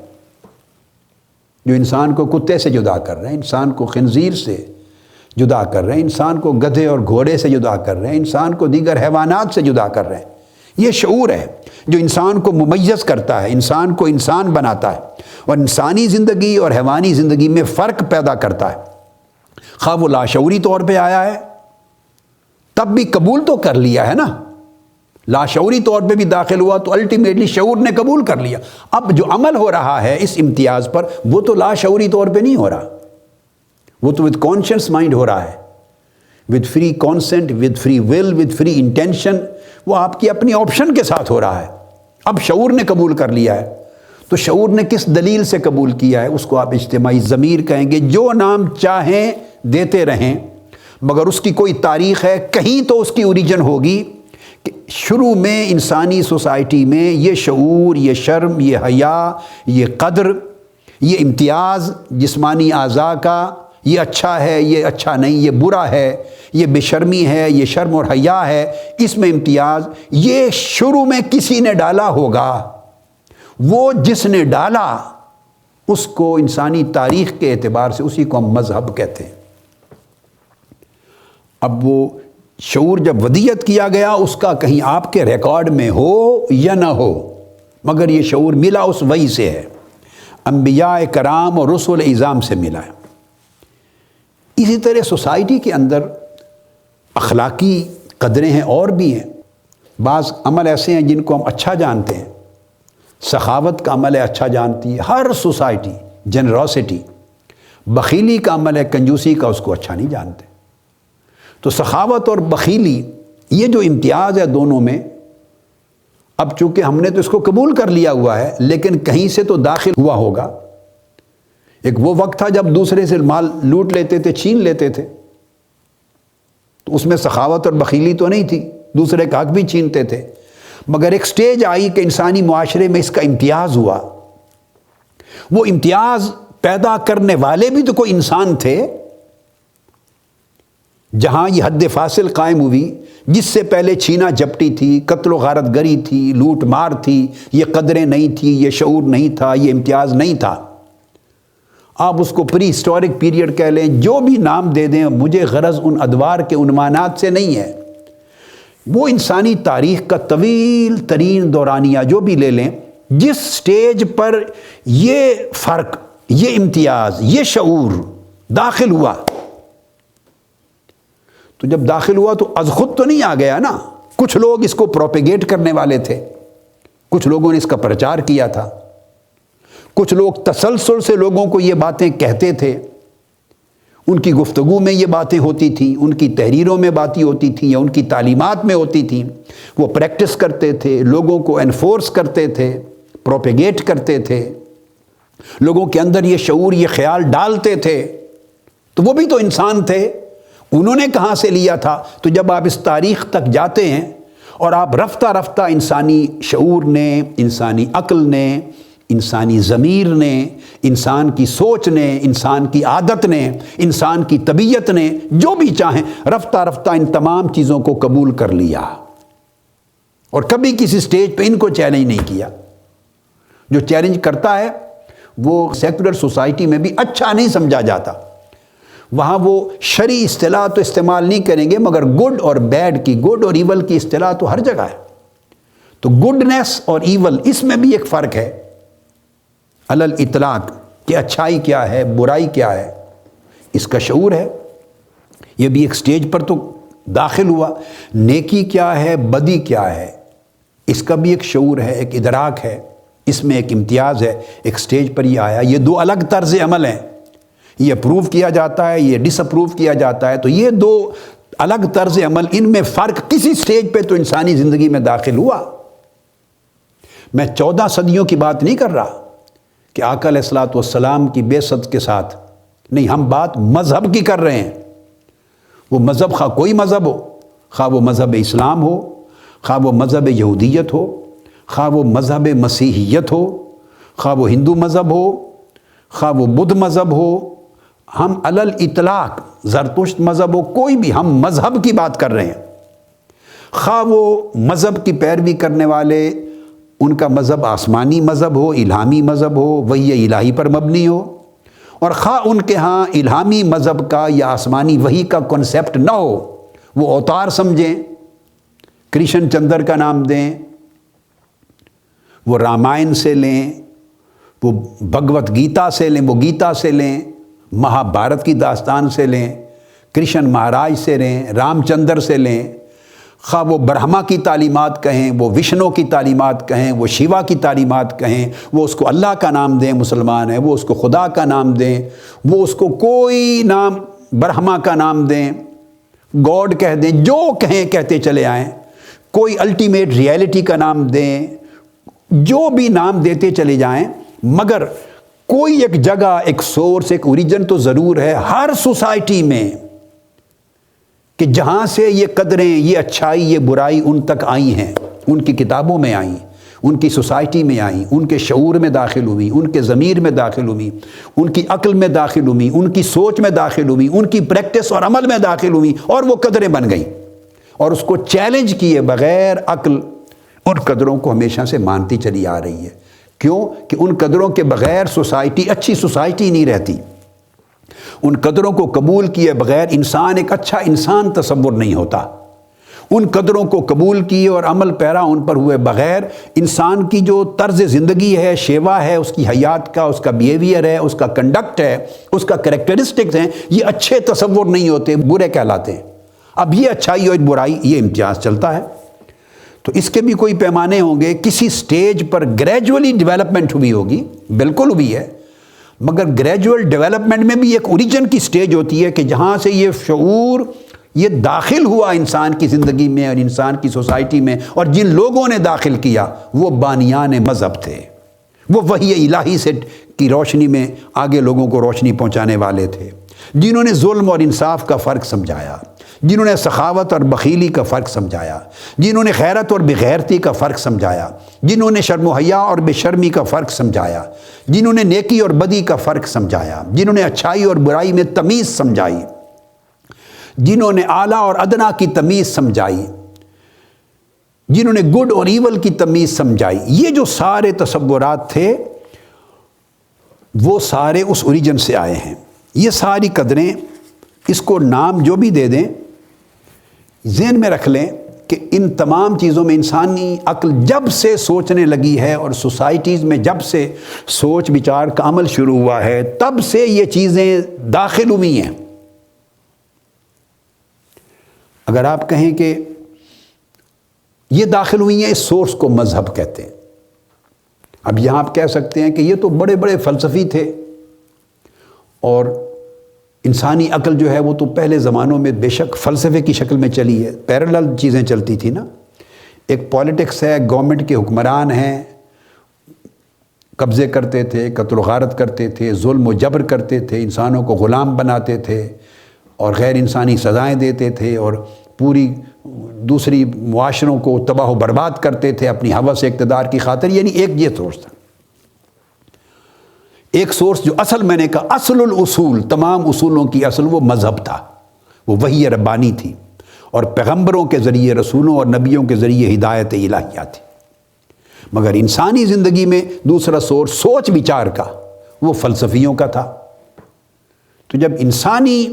جو انسان کو کتے سے جدا کر رہے ہیں، انسان کو خنزیر سے جدا کر رہے ہیں، انسان کو گدھے اور گھوڑے سے جدا کر رہے ہیں، انسان کو دیگر حیوانات سے جدا کر رہے ہیں۔ یہ شعور ہے جو انسان کو ممیز کرتا ہے، انسان کو انسان بناتا ہے، اور انسانی زندگی اور حیوانی زندگی میں فرق پیدا کرتا ہے۔ خواہ وہ لاشعوری طور پہ آیا ہے، تب بھی قبول تو کر لیا ہے نا، لاشعوری طور پہ بھی داخل ہوا تو الٹیمیٹلی شعور نے قبول کر لیا۔ اب جو عمل ہو رہا ہے اس امتیاز پر، وہ تو لاشعوری طور پہ نہیں ہو رہا، وہ تو وتھ کانشنس مائنڈ ہو رہا ہے، with free consent, with free will, with free intention, وہ آپ کی اپنی آپشن کے ساتھ ہو رہا ہے۔ اب شعور نے قبول کر لیا ہے، تو شعور نے کس دلیل سے قبول کیا ہے؟ اس کو آپ اجتماعی ضمیر کہیں گے، جو نام چاہیں دیتے رہیں، مگر اس کی کوئی تاریخ ہے، کہیں تو اس کی اوریجن ہوگی کہ شروع میں انسانی سوسائٹی میں یہ شعور، یہ شرم، یہ حیا، یہ قدر، یہ امتیاز جسمانی اعضاء کا، یہ اچھا ہے، یہ اچھا نہیں، یہ برا ہے، یہ بے شرمی ہے، یہ شرم اور حیا ہے، اس میں امتیاز، یہ شروع میں کسی نے ڈالا ہوگا۔ وہ جس نے ڈالا اس کو انسانی تاریخ کے اعتبار سے اسی کو ہم مذہب کہتے ہیں۔ اب وہ شعور جب ودیت کیا گیا، اس کا کہیں آپ کے ریکارڈ میں ہو یا نہ ہو، مگر یہ شعور ملا اس وحی سے ہے، انبیاء کرام اور رسول اعظام سے ملا ہے۔ اسی طرح سوسائٹی کے اندر اخلاقی قدریں ہیں اور بھی ہیں۔ بعض عمل ایسے ہیں جن کو ہم اچھا جانتے ہیں، سخاوت کا عمل ہے اچھا جانتی ہے ہر سوسائٹی، جنروسٹی، بخیلی کا عمل ہے، کنجوسی کا اس کو اچھا نہیں جانتے۔ تو سخاوت اور بخیلی یہ جو امتیاز ہے دونوں میں، اب چونکہ ہم نے تو اس کو قبول کر لیا ہوا ہے، لیکن کہیں سے تو داخل ہوا ہوگا۔ ایک وہ وقت تھا جب دوسرے سے مال لوٹ لیتے تھے، چھین لیتے تھے، تو اس میں سخاوت اور بخیلی تو نہیں تھی، دوسرے کا حق بھی چھینتے تھے، مگر ایک سٹیج آئی کہ انسانی معاشرے میں اس کا امتیاز ہوا۔ وہ امتیاز پیدا کرنے والے بھی تو کوئی انسان تھے۔ جہاں یہ حد فاصل قائم ہوئی، جس سے پہلے چھینا جھپٹی تھی، قتل و غارت گری تھی، لوٹ مار تھی، یہ قدریں نہیں تھی، یہ شعور نہیں تھا، یہ امتیاز نہیں تھا۔ آپ اس کو پری ہسٹورک پیریڈ کہہ لیں، جو بھی نام دے دیں، مجھے غرض ان ادوار کے عنوانات سے نہیں ہے۔ وہ انسانی تاریخ کا طویل ترین دورانیہ جو بھی لے لیں، جس سٹیج پر یہ فرق، یہ امتیاز، یہ شعور داخل ہوا، تو جب داخل ہوا تو از خود تو نہیں آ گیا نا، کچھ لوگ اس کو پروپیگیٹ کرنے والے تھے، کچھ لوگوں نے اس کا پرچار کیا تھا، کچھ لوگ تسلسل سے لوگوں کو یہ باتیں کہتے تھے، ان کی گفتگو میں یہ باتیں ہوتی تھیں، ان کی تحریروں میں باتیں ہوتی تھیں، یا ان کی تعلیمات میں ہوتی تھیں، وہ پریکٹس کرتے تھے، لوگوں کو انفورس کرتے تھے، پروپیگیٹ کرتے تھے، لوگوں کے اندر یہ شعور، یہ خیال ڈالتے تھے، تو وہ بھی تو انسان تھے، انہوں نے کہاں سے لیا تھا؟ تو جب آپ اس تاریخ تک جاتے ہیں اور آپ رفتہ رفتہ انسانی شعور نے، انسانی عقل نے، انسانی ضمیر نے، انسان کی سوچ نے، انسان کی عادت نے، انسان کی طبیعت نے، جو بھی چاہیں، رفتہ رفتہ ان تمام چیزوں کو قبول کر لیا، اور کبھی کسی سٹیج پہ ان کو چیلنج نہیں کیا۔ جو چیلنج کرتا ہے وہ سیکولر سوسائٹی میں بھی اچھا نہیں سمجھا جاتا، وہاں وہ شرعی اصطلاح تو استعمال نہیں کریں گے، مگر گڈ اور بیڈ کی، گڈ اور ایول کی اصطلاح تو ہر جگہ ہے۔ تو گڈنس اور ایول، اس میں بھی ایک فرق ہے علی الاطلاق، کہ اچھائی کیا ہے، برائی کیا ہے، اس کا شعور ہے۔ یہ بھی ایک سٹیج پر تو داخل ہوا۔ نیکی کیا ہے، بدی کیا ہے، اس کا بھی ایک شعور ہے، ایک ادراک ہے، اس میں ایک امتیاز ہے، ایک سٹیج پر یہ آیا۔ یہ دو الگ طرز عمل ہیں، یہ اپروو کیا جاتا ہے، یہ ڈس اپروو کیا جاتا ہے، تو یہ دو الگ طرز عمل، ان میں فرق کسی سٹیج پہ تو انسانی زندگی میں داخل ہوا۔ میں 14 صدیوں کی بات نہیں کر رہا کہ آقا علیہ الصلوۃ والسلام کی بعثت کے ساتھ نہیں، ہم بات مذہب کی کر رہے ہیں۔ وہ مذہب خواہ کوئی مذہب ہو، خواہ وہ مذہب اسلام ہو، خواہ وہ مذہب یہودیت ہو، خواہ وہ مذہب مسیحیت ہو، خواہ وہ ہندو مذہب ہو، خواہ وہ بدھ مذہب ہو، ہم علی الاطلاق زرتشت مذہب ہو، کوئی بھی، ہم مذہب کی بات کر رہے ہیں۔ خواہ وہ مذہب کی پیروی کرنے والے، ان کا مذہب آسمانی مذہب ہو، الہامی مذہب ہو، وحی الہی پر مبنی ہو، اور خواہ ان کے ہاں الہامی مذہب کا یا آسمانی وحی کا کنسیپٹ نہ ہو، وہ اوتار سمجھیں، کرشن چندر کا نام دیں، وہ رامائن سے لیں، وہ بھگوت گیتا سے لیں، وہ گیتا سے لیں، مہا بھارت کی داستان سے لیں، کرشن مہاراج سے لیں، رام چندر سے لیں، خواہ وہ برہما کی تعلیمات کہیں، وہ وشنو کی تعلیمات کہیں، وہ شیوا کی تعلیمات کہیں، وہ اس کو اللہ کا نام دیں، مسلمان ہیں، وہ اس کو خدا کا نام دیں، وہ اس کو کوئی نام، برہما کا نام دیں، گاڈ کہہ دیں، جو کہیں کہتے چلے آئیں، کوئی الٹیمیٹ ریئلٹی کا نام دیں، جو بھی نام دیتے چلے جائیں، مگر کوئی ایک جگہ، ایک سورس، ایک اوریجن تو ضرور ہے ہر سوسائٹی میں، کہ جہاں سے یہ قدریں، یہ اچھائی، یہ برائی ان تک آئی ہیں، ان کی کتابوں میں آئیں، ان کی سوسائٹی میں آئیں، ان کے شعور میں داخل ہوئی، ان کے ضمیر میں داخل ہوئی، ان کی عقل میں داخل ہوئی، ان کی سوچ میں داخل ہوئی، ان کی پریکٹس اور عمل میں داخل ہوئی، اور وہ قدریں بن گئیں، اور اس کو چیلنج کیے بغیر عقل ان قدروں کو ہمیشہ سے مانتی چلی آ رہی ہے۔ کیوں؟ کہ ان قدروں کے بغیر سوسائٹی اچھی سوسائٹی نہیں رہتی، ان قدروں کو قبول کیے بغیر انسان ایک اچھا انسان تصور نہیں ہوتا، ان قدروں کو قبول کیے اور عمل پیرا ان پر ہوئے بغیر انسان کی جو طرز زندگی ہے، شیوا ہے، اس کی حیات کا، اس کا بیہیویئر ہے، اس کا کنڈکٹ ہے، اس کا کریکٹرسٹکس ہیں، یہ اچھے تصور نہیں ہوتے، برے کہلاتے ہیں۔ اب یہ اچھائی اور برائی، یہ امتیاز چلتا ہے، تو اس کے بھی کوئی پیمانے ہوں گے۔ کسی سٹیج پر گریجولی ڈیولپمنٹ ہوئی ہوگی، بالکل ہوئی ہے، مگر گریجول ڈیولپمنٹ میں بھی ایک اوریجن کی سٹیج ہوتی ہے کہ جہاں سے یہ شعور یہ داخل ہوا انسان کی زندگی میں اور انسان کی سوسائٹی میں، اور جن لوگوں نے داخل کیا وہ بانیان مذہب تھے، وہ وحی الہی سے کی روشنی میں آگے لوگوں کو روشنی پہنچانے والے تھے، جنہوں نے ظلم اور انصاف کا فرق سمجھایا، جنہوں نے سخاوت اور بخیلی کا فرق سمجھایا، جنہوں نے غیرت اور بغیرتی کا فرق سمجھایا، جنہوں نے شرم و حیا اور بے شرمی کا فرق سمجھایا، جنہوں نے نیکی اور بدی کا فرق سمجھایا، جنہوں نے اچھائی اور برائی میں تمیز سمجھائی، جنہوں نے اعلیٰ اور ادنا کی تمیز سمجھائی، جنہوں نے گڈ اور ایول کی تمیز سمجھائی، یہ جو سارے تصورات تھے وہ سارے اس اوریجن سے آئے ہیں۔ یہ ساری قدریں، اس کو نام جو بھی دے دیں، ذہن میں رکھ لیں کہ ان تمام چیزوں میں انسانی عقل جب سے سوچنے لگی ہے اور سوسائٹیز میں جب سے سوچ بچار کا عمل شروع ہوا ہے، تب سے یہ چیزیں داخل ہوئی ہیں۔ اگر آپ کہیں کہ یہ داخل ہوئی ہیں، اس سورس کو مذہب کہتے ہیں۔ اب یہاں آپ کہہ سکتے ہیں کہ یہ تو بڑے بڑے فلسفی تھے، اور انسانی عقل جو ہے وہ تو پہلے زمانوں میں بے شک فلسفے کی شکل میں چلی ہے، پیرالل چیزیں چلتی تھی نا۔ ایک پولیٹکس ہے، گورنمنٹ کے حکمران ہیں، قبضے کرتے تھے، قتل و غارت کرتے تھے، ظلم و جبر کرتے تھے، انسانوں کو غلام بناتے تھے اور غیر انسانی سزائیں دیتے تھے، اور پوری دوسری معاشروں کو تباہ و برباد کرتے تھے اپنی ہوس اقتدار کی خاطر۔ یعنی ایک یہ سورس تھا، ایک سورس جو اصل، میں نے کہا اصل الاصول، تمام اصولوں کی اصل وہ مذہب تھا، وہ وحی ربانی تھی، اور پیغمبروں کے ذریعے، رسولوں اور نبیوں کے ذریعے ہدایت الہیہ تھی۔ مگر انسانی زندگی میں دوسرا سورس سوچ بچار کا، وہ فلسفیوں کا تھا۔ تو جب انسانی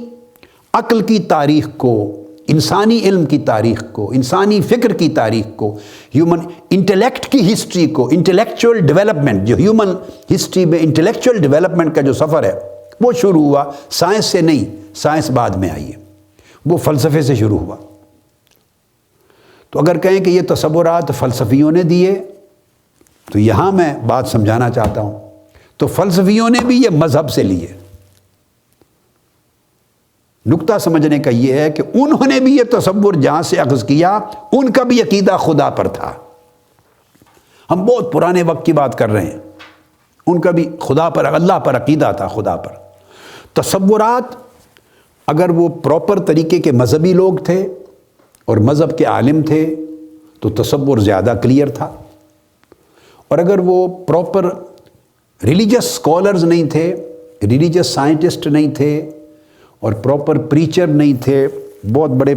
عقل کی تاریخ کو، انسانی علم کی تاریخ کو، انسانی فکر کی تاریخ کو، ہیومن انٹلیکٹ کی ہسٹری کو، انٹلیکچول ڈیولپمنٹ، جو ہیومن ہسٹری میں انٹلیکچول ڈیولپمنٹ کا جو سفر ہے وہ شروع ہوا سائنس سے نہیں، سائنس بعد میں آئی ہے، وہ فلسفے سے شروع ہوا۔ تو اگر کہیں کہ یہ تصورات فلسفیوں نے دیے، تو یہاں میں بات سمجھانا چاہتا ہوں، تو فلسفیوں نے بھی یہ مذہب سے لیے۔ نقطہ سمجھنے کا یہ ہے کہ انہوں نے بھی یہ تصور جہاں سے اخذ کیا، ان کا بھی عقیدہ خدا پر تھا۔ ہم بہت پرانے وقت کی بات کر رہے ہیں، ان کا بھی خدا پر، اللہ پر عقیدہ تھا، خدا پر۔ تصورات اگر وہ پراپر طریقے کے مذہبی لوگ تھے اور مذہب کے عالم تھے تو تصور زیادہ کلیئر تھا، اور اگر وہ پراپر ریلیجس اسکالرز نہیں تھے، ریلیجس سائنٹسٹ نہیں تھے، اور پراپر پریچر نہیں تھے، بہت بڑے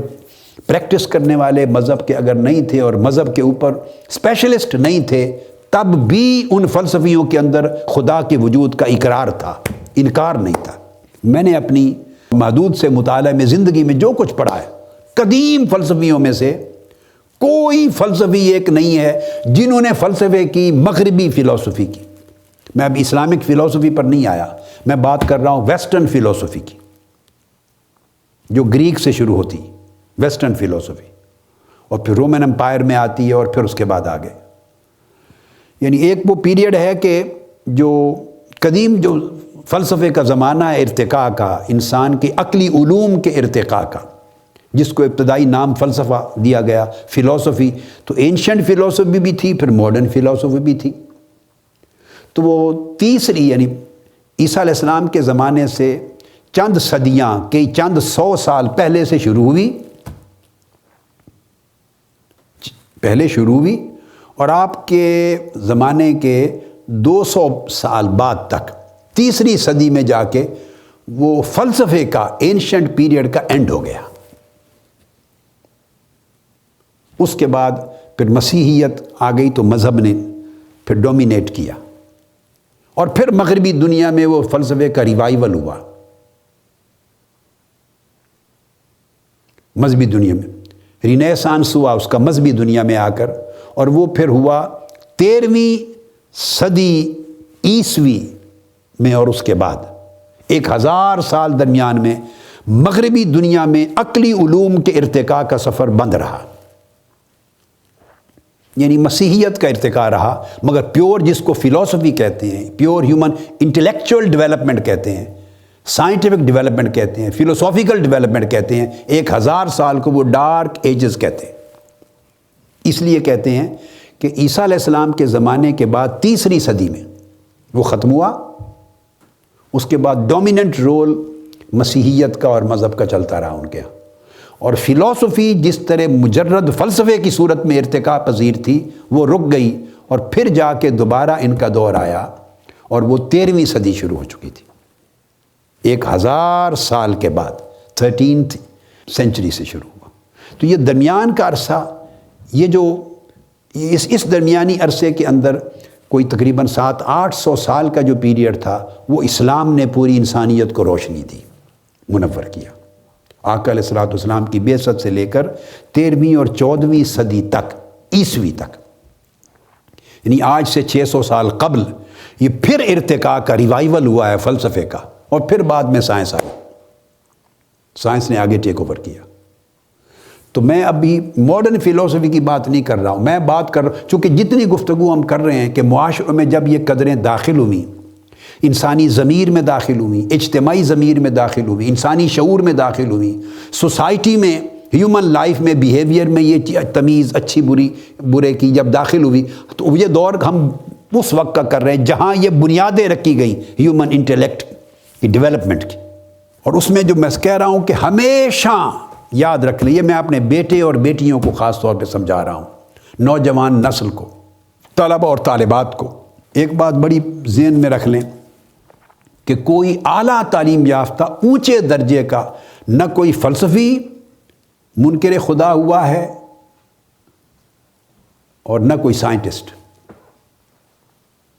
پریکٹس کرنے والے مذہب کے اگر نہیں تھے اور مذہب کے اوپر اسپیشلسٹ نہیں تھے، تب بھی ان فلسفیوں کے اندر خدا کے وجود کا اقرار تھا، انکار نہیں تھا۔ میں نے اپنی محدود سے مطالعہ میں زندگی میں جو کچھ پڑھا ہے، قدیم فلسفیوں میں سے کوئی فلسفی ایک نہیں ہے جنہوں نے فلسفے کی مغربی فلسفی کی۔ میں اب اسلامک فلسفی پر نہیں آیا، میں بات کر رہا ہوں ویسٹرن فلسفی کی، جو گریک سے شروع ہوتی، ویسٹرن فلسفی، اور پھر رومن امپائر میں آتی ہے اور پھر اس کے بعد آگے۔ یعنی ایک وہ پیریڈ ہے کہ جو قدیم جو فلسفے کا زمانہ ہے ارتقاء کا، انسان کے عقلی علوم کے ارتقاء کا، جس کو ابتدائی نام فلسفہ دیا گیا، فلسفی، تو اینشنٹ فلسفی بھی تھی، پھر ماڈرن فلسفی بھی تھی۔ تو وہ تیسری یعنی عیسیٰ علیہ السلام کے زمانے سے چند صدیاں، کئی چند سو سال پہلے سے شروع ہوئی، اور آپ کے زمانے کے 200 سال بعد تک، تیسری صدی میں جا کے وہ فلسفے کا اینشنٹ پیریڈ کا اینڈ ہو گیا۔ اس کے بعد پھر مسیحیت آ گئی تو مذہب نے پھر ڈومینیٹ کیا، اور پھر مغربی دنیا میں وہ فلسفے کا ریوائول ہوا، مذہبی دنیا میں رینیسانس ہوا اس کا مذہبی دنیا میں آ کر، اور وہ پھر ہوا 13ویں صدی عیسوی میں، اور اس کے بعد 1000 سال درمیان میں مغربی دنیا میں عقلی علوم کے ارتقاء کا سفر بند رہا۔ یعنی مسیحیت کا ارتقاء رہا، مگر پیور جس کو فلسفی کہتے ہیں، پیور ہیومن انٹلیکچول ڈیولپمنٹ کہتے ہیں، سائنٹیفک ڈیولپمنٹ کہتے ہیں، فلسافیکل ڈیولپمنٹ کہتے ہیں، 1000 سال کو وہ ڈارک ایجز کہتے ہیں۔ اس لیے کہتے ہیں کہ عیسیٰ علیہ السلام کے زمانے کے بعد تیسری صدی میں وہ ختم ہوا، اس کے بعد ڈومیننٹ رول مسیحیت کا اور مذہب کا چلتا رہا ان کے، اور فلسفی جس طرح مجرد فلسفے کی صورت میں ارتقاء پذیر تھی وہ رک گئی، اور پھر جا کے دوبارہ ان کا دور آیا، اور وہ 13ویں صدی شروع ہو چکی تھی، 1000 سال کے بعد 13th سینچری سے شروع ہوا۔ تو یہ درمیان کا عرصہ، یہ جو اس درمیانی عرصے کے اندر کوئی تقریباً 700-800 سال کا جو پیریڈ تھا، وہ اسلام نے پوری انسانیت کو روشنی دی، منور کیا۔ آقا علیہ الصلوۃ والسلام کی بعثت سے لے کر 13ویں اور 14ویں صدی تک، عیسوی تک، یعنی آج سے 600 سال قبل، یہ پھر ارتقاء کا ریوائول ہوا ہے فلسفے کا، اور پھر بعد میں سائنس آئی، سائنس نے آگے ٹیک اوور کیا۔ تو میں ابھی ماڈرن فلسفی کی بات نہیں کر رہا ہوں، میں بات کر رہا ہوں، چونکہ جتنی گفتگو ہم کر رہے ہیں کہ معاشروں میں جب یہ قدریں داخل ہوئیں، انسانی ضمیر میں داخل ہوئیں، اجتماعی ضمیر میں داخل ہوئیں، انسانی شعور میں داخل ہوئیں، سوسائٹی میں، ہیومن لائف میں، بیہیویئر میں یہ تمیز اچھی برے کی جب داخل ہوئی، تو یہ دور ہم اس وقت کا کر رہے ہیں جہاں یہ بنیادیں رکھی گئیں ہیومن انٹلیکٹ کی ڈیولپمنٹ کی۔ اور اس میں جو میں کہہ رہا ہوں کہ ہمیشہ یاد رکھ لیں، یہ میں اپنے بیٹے اور بیٹیوں کو خاص طور پہ سمجھا رہا ہوں، نوجوان نسل کو، طلبہ اور طالبات کو، ایک بات بڑی ذہن میں رکھ لیں کہ کوئی اعلیٰ تعلیم یافتہ اونچے درجے کا نہ کوئی فلسفی منکر خدا ہوا ہے اور نہ کوئی سائنٹسٹ۔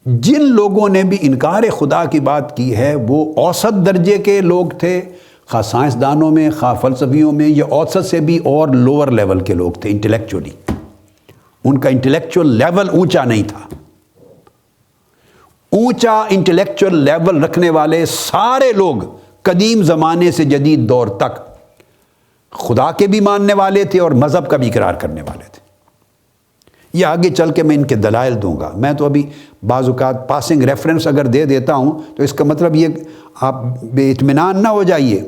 جن لوگوں نے بھی انکار خدا کی بات کی ہے وہ اوسط درجے کے لوگ تھے، خواہ سائنسدانوں میں خواہ فلسفیوں میں، یہ اوسط سے بھی اور لوور لیول کے لوگ تھے انٹلیکچولی. ان کا انٹلیکچوئل لیول اونچا نہیں تھا. اونچا انٹلیکچوئل لیول رکھنے والے سارے لوگ قدیم زمانے سے جدید دور تک خدا کے بھی ماننے والے تھے اور مذہب کا بھی اقرار کرنے والے تھے. یہ آگے چل کے میں ان کے دلائل دوں گا. میں تو ابھی بعض اوقات پاسنگ ریفرنس اگر دے دیتا ہوں تو اس کا مطلب یہ آپ بے اطمینان نہ ہو جائیے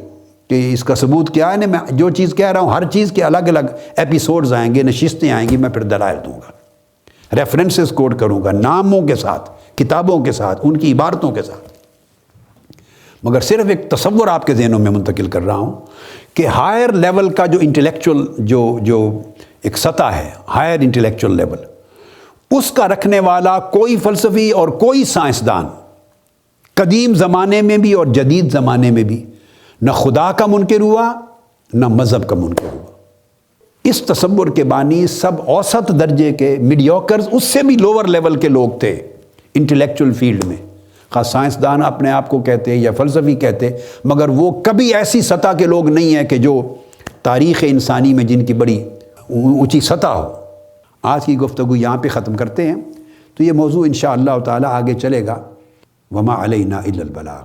کہ اس کا ثبوت کیا ہے. میں جو چیز کہہ رہا ہوں ہر چیز کے الگ الگ ایپیسوڈز آئیں گے، نشستیں آئیں گی، میں پھر دلائل دوں گا، ریفرنسز کوٹ کروں گا، ناموں کے ساتھ، کتابوں کے ساتھ، ان کی عبارتوں کے ساتھ. مگر صرف ایک تصور آپ کے ذہنوں میں منتقل کر رہا ہوں کہ ہائر لیول کا جو انٹلیکچوئل جو ایک سطح ہے، ہائر انٹلیکچوئل لیول، اس کا رکھنے والا کوئی فلسفی اور کوئی سائنسدان قدیم زمانے میں بھی اور جدید زمانے میں بھی نہ خدا کا منکر ہوا نہ مذہب کا منکر ہوا. اس تصور کے بانی سب اوسط درجے کے میڈیوکرز، اس سے بھی لوور لیول کے لوگ تھے انٹلیکچوئل فیلڈ میں. خاص سائنسدان اپنے آپ کو کہتے یا فلسفی کہتے، مگر وہ کبھی ایسی سطح کے لوگ نہیں ہیں کہ جو تاریخ انسانی میں جن کی بڑی اونچی سطح ہو. آج کی گفتگو یہاں پہ ختم کرتے ہیں. تو یہ موضوع انشاءاللہ تعالی آگے چلے گا. وما علینا الا البلاغ.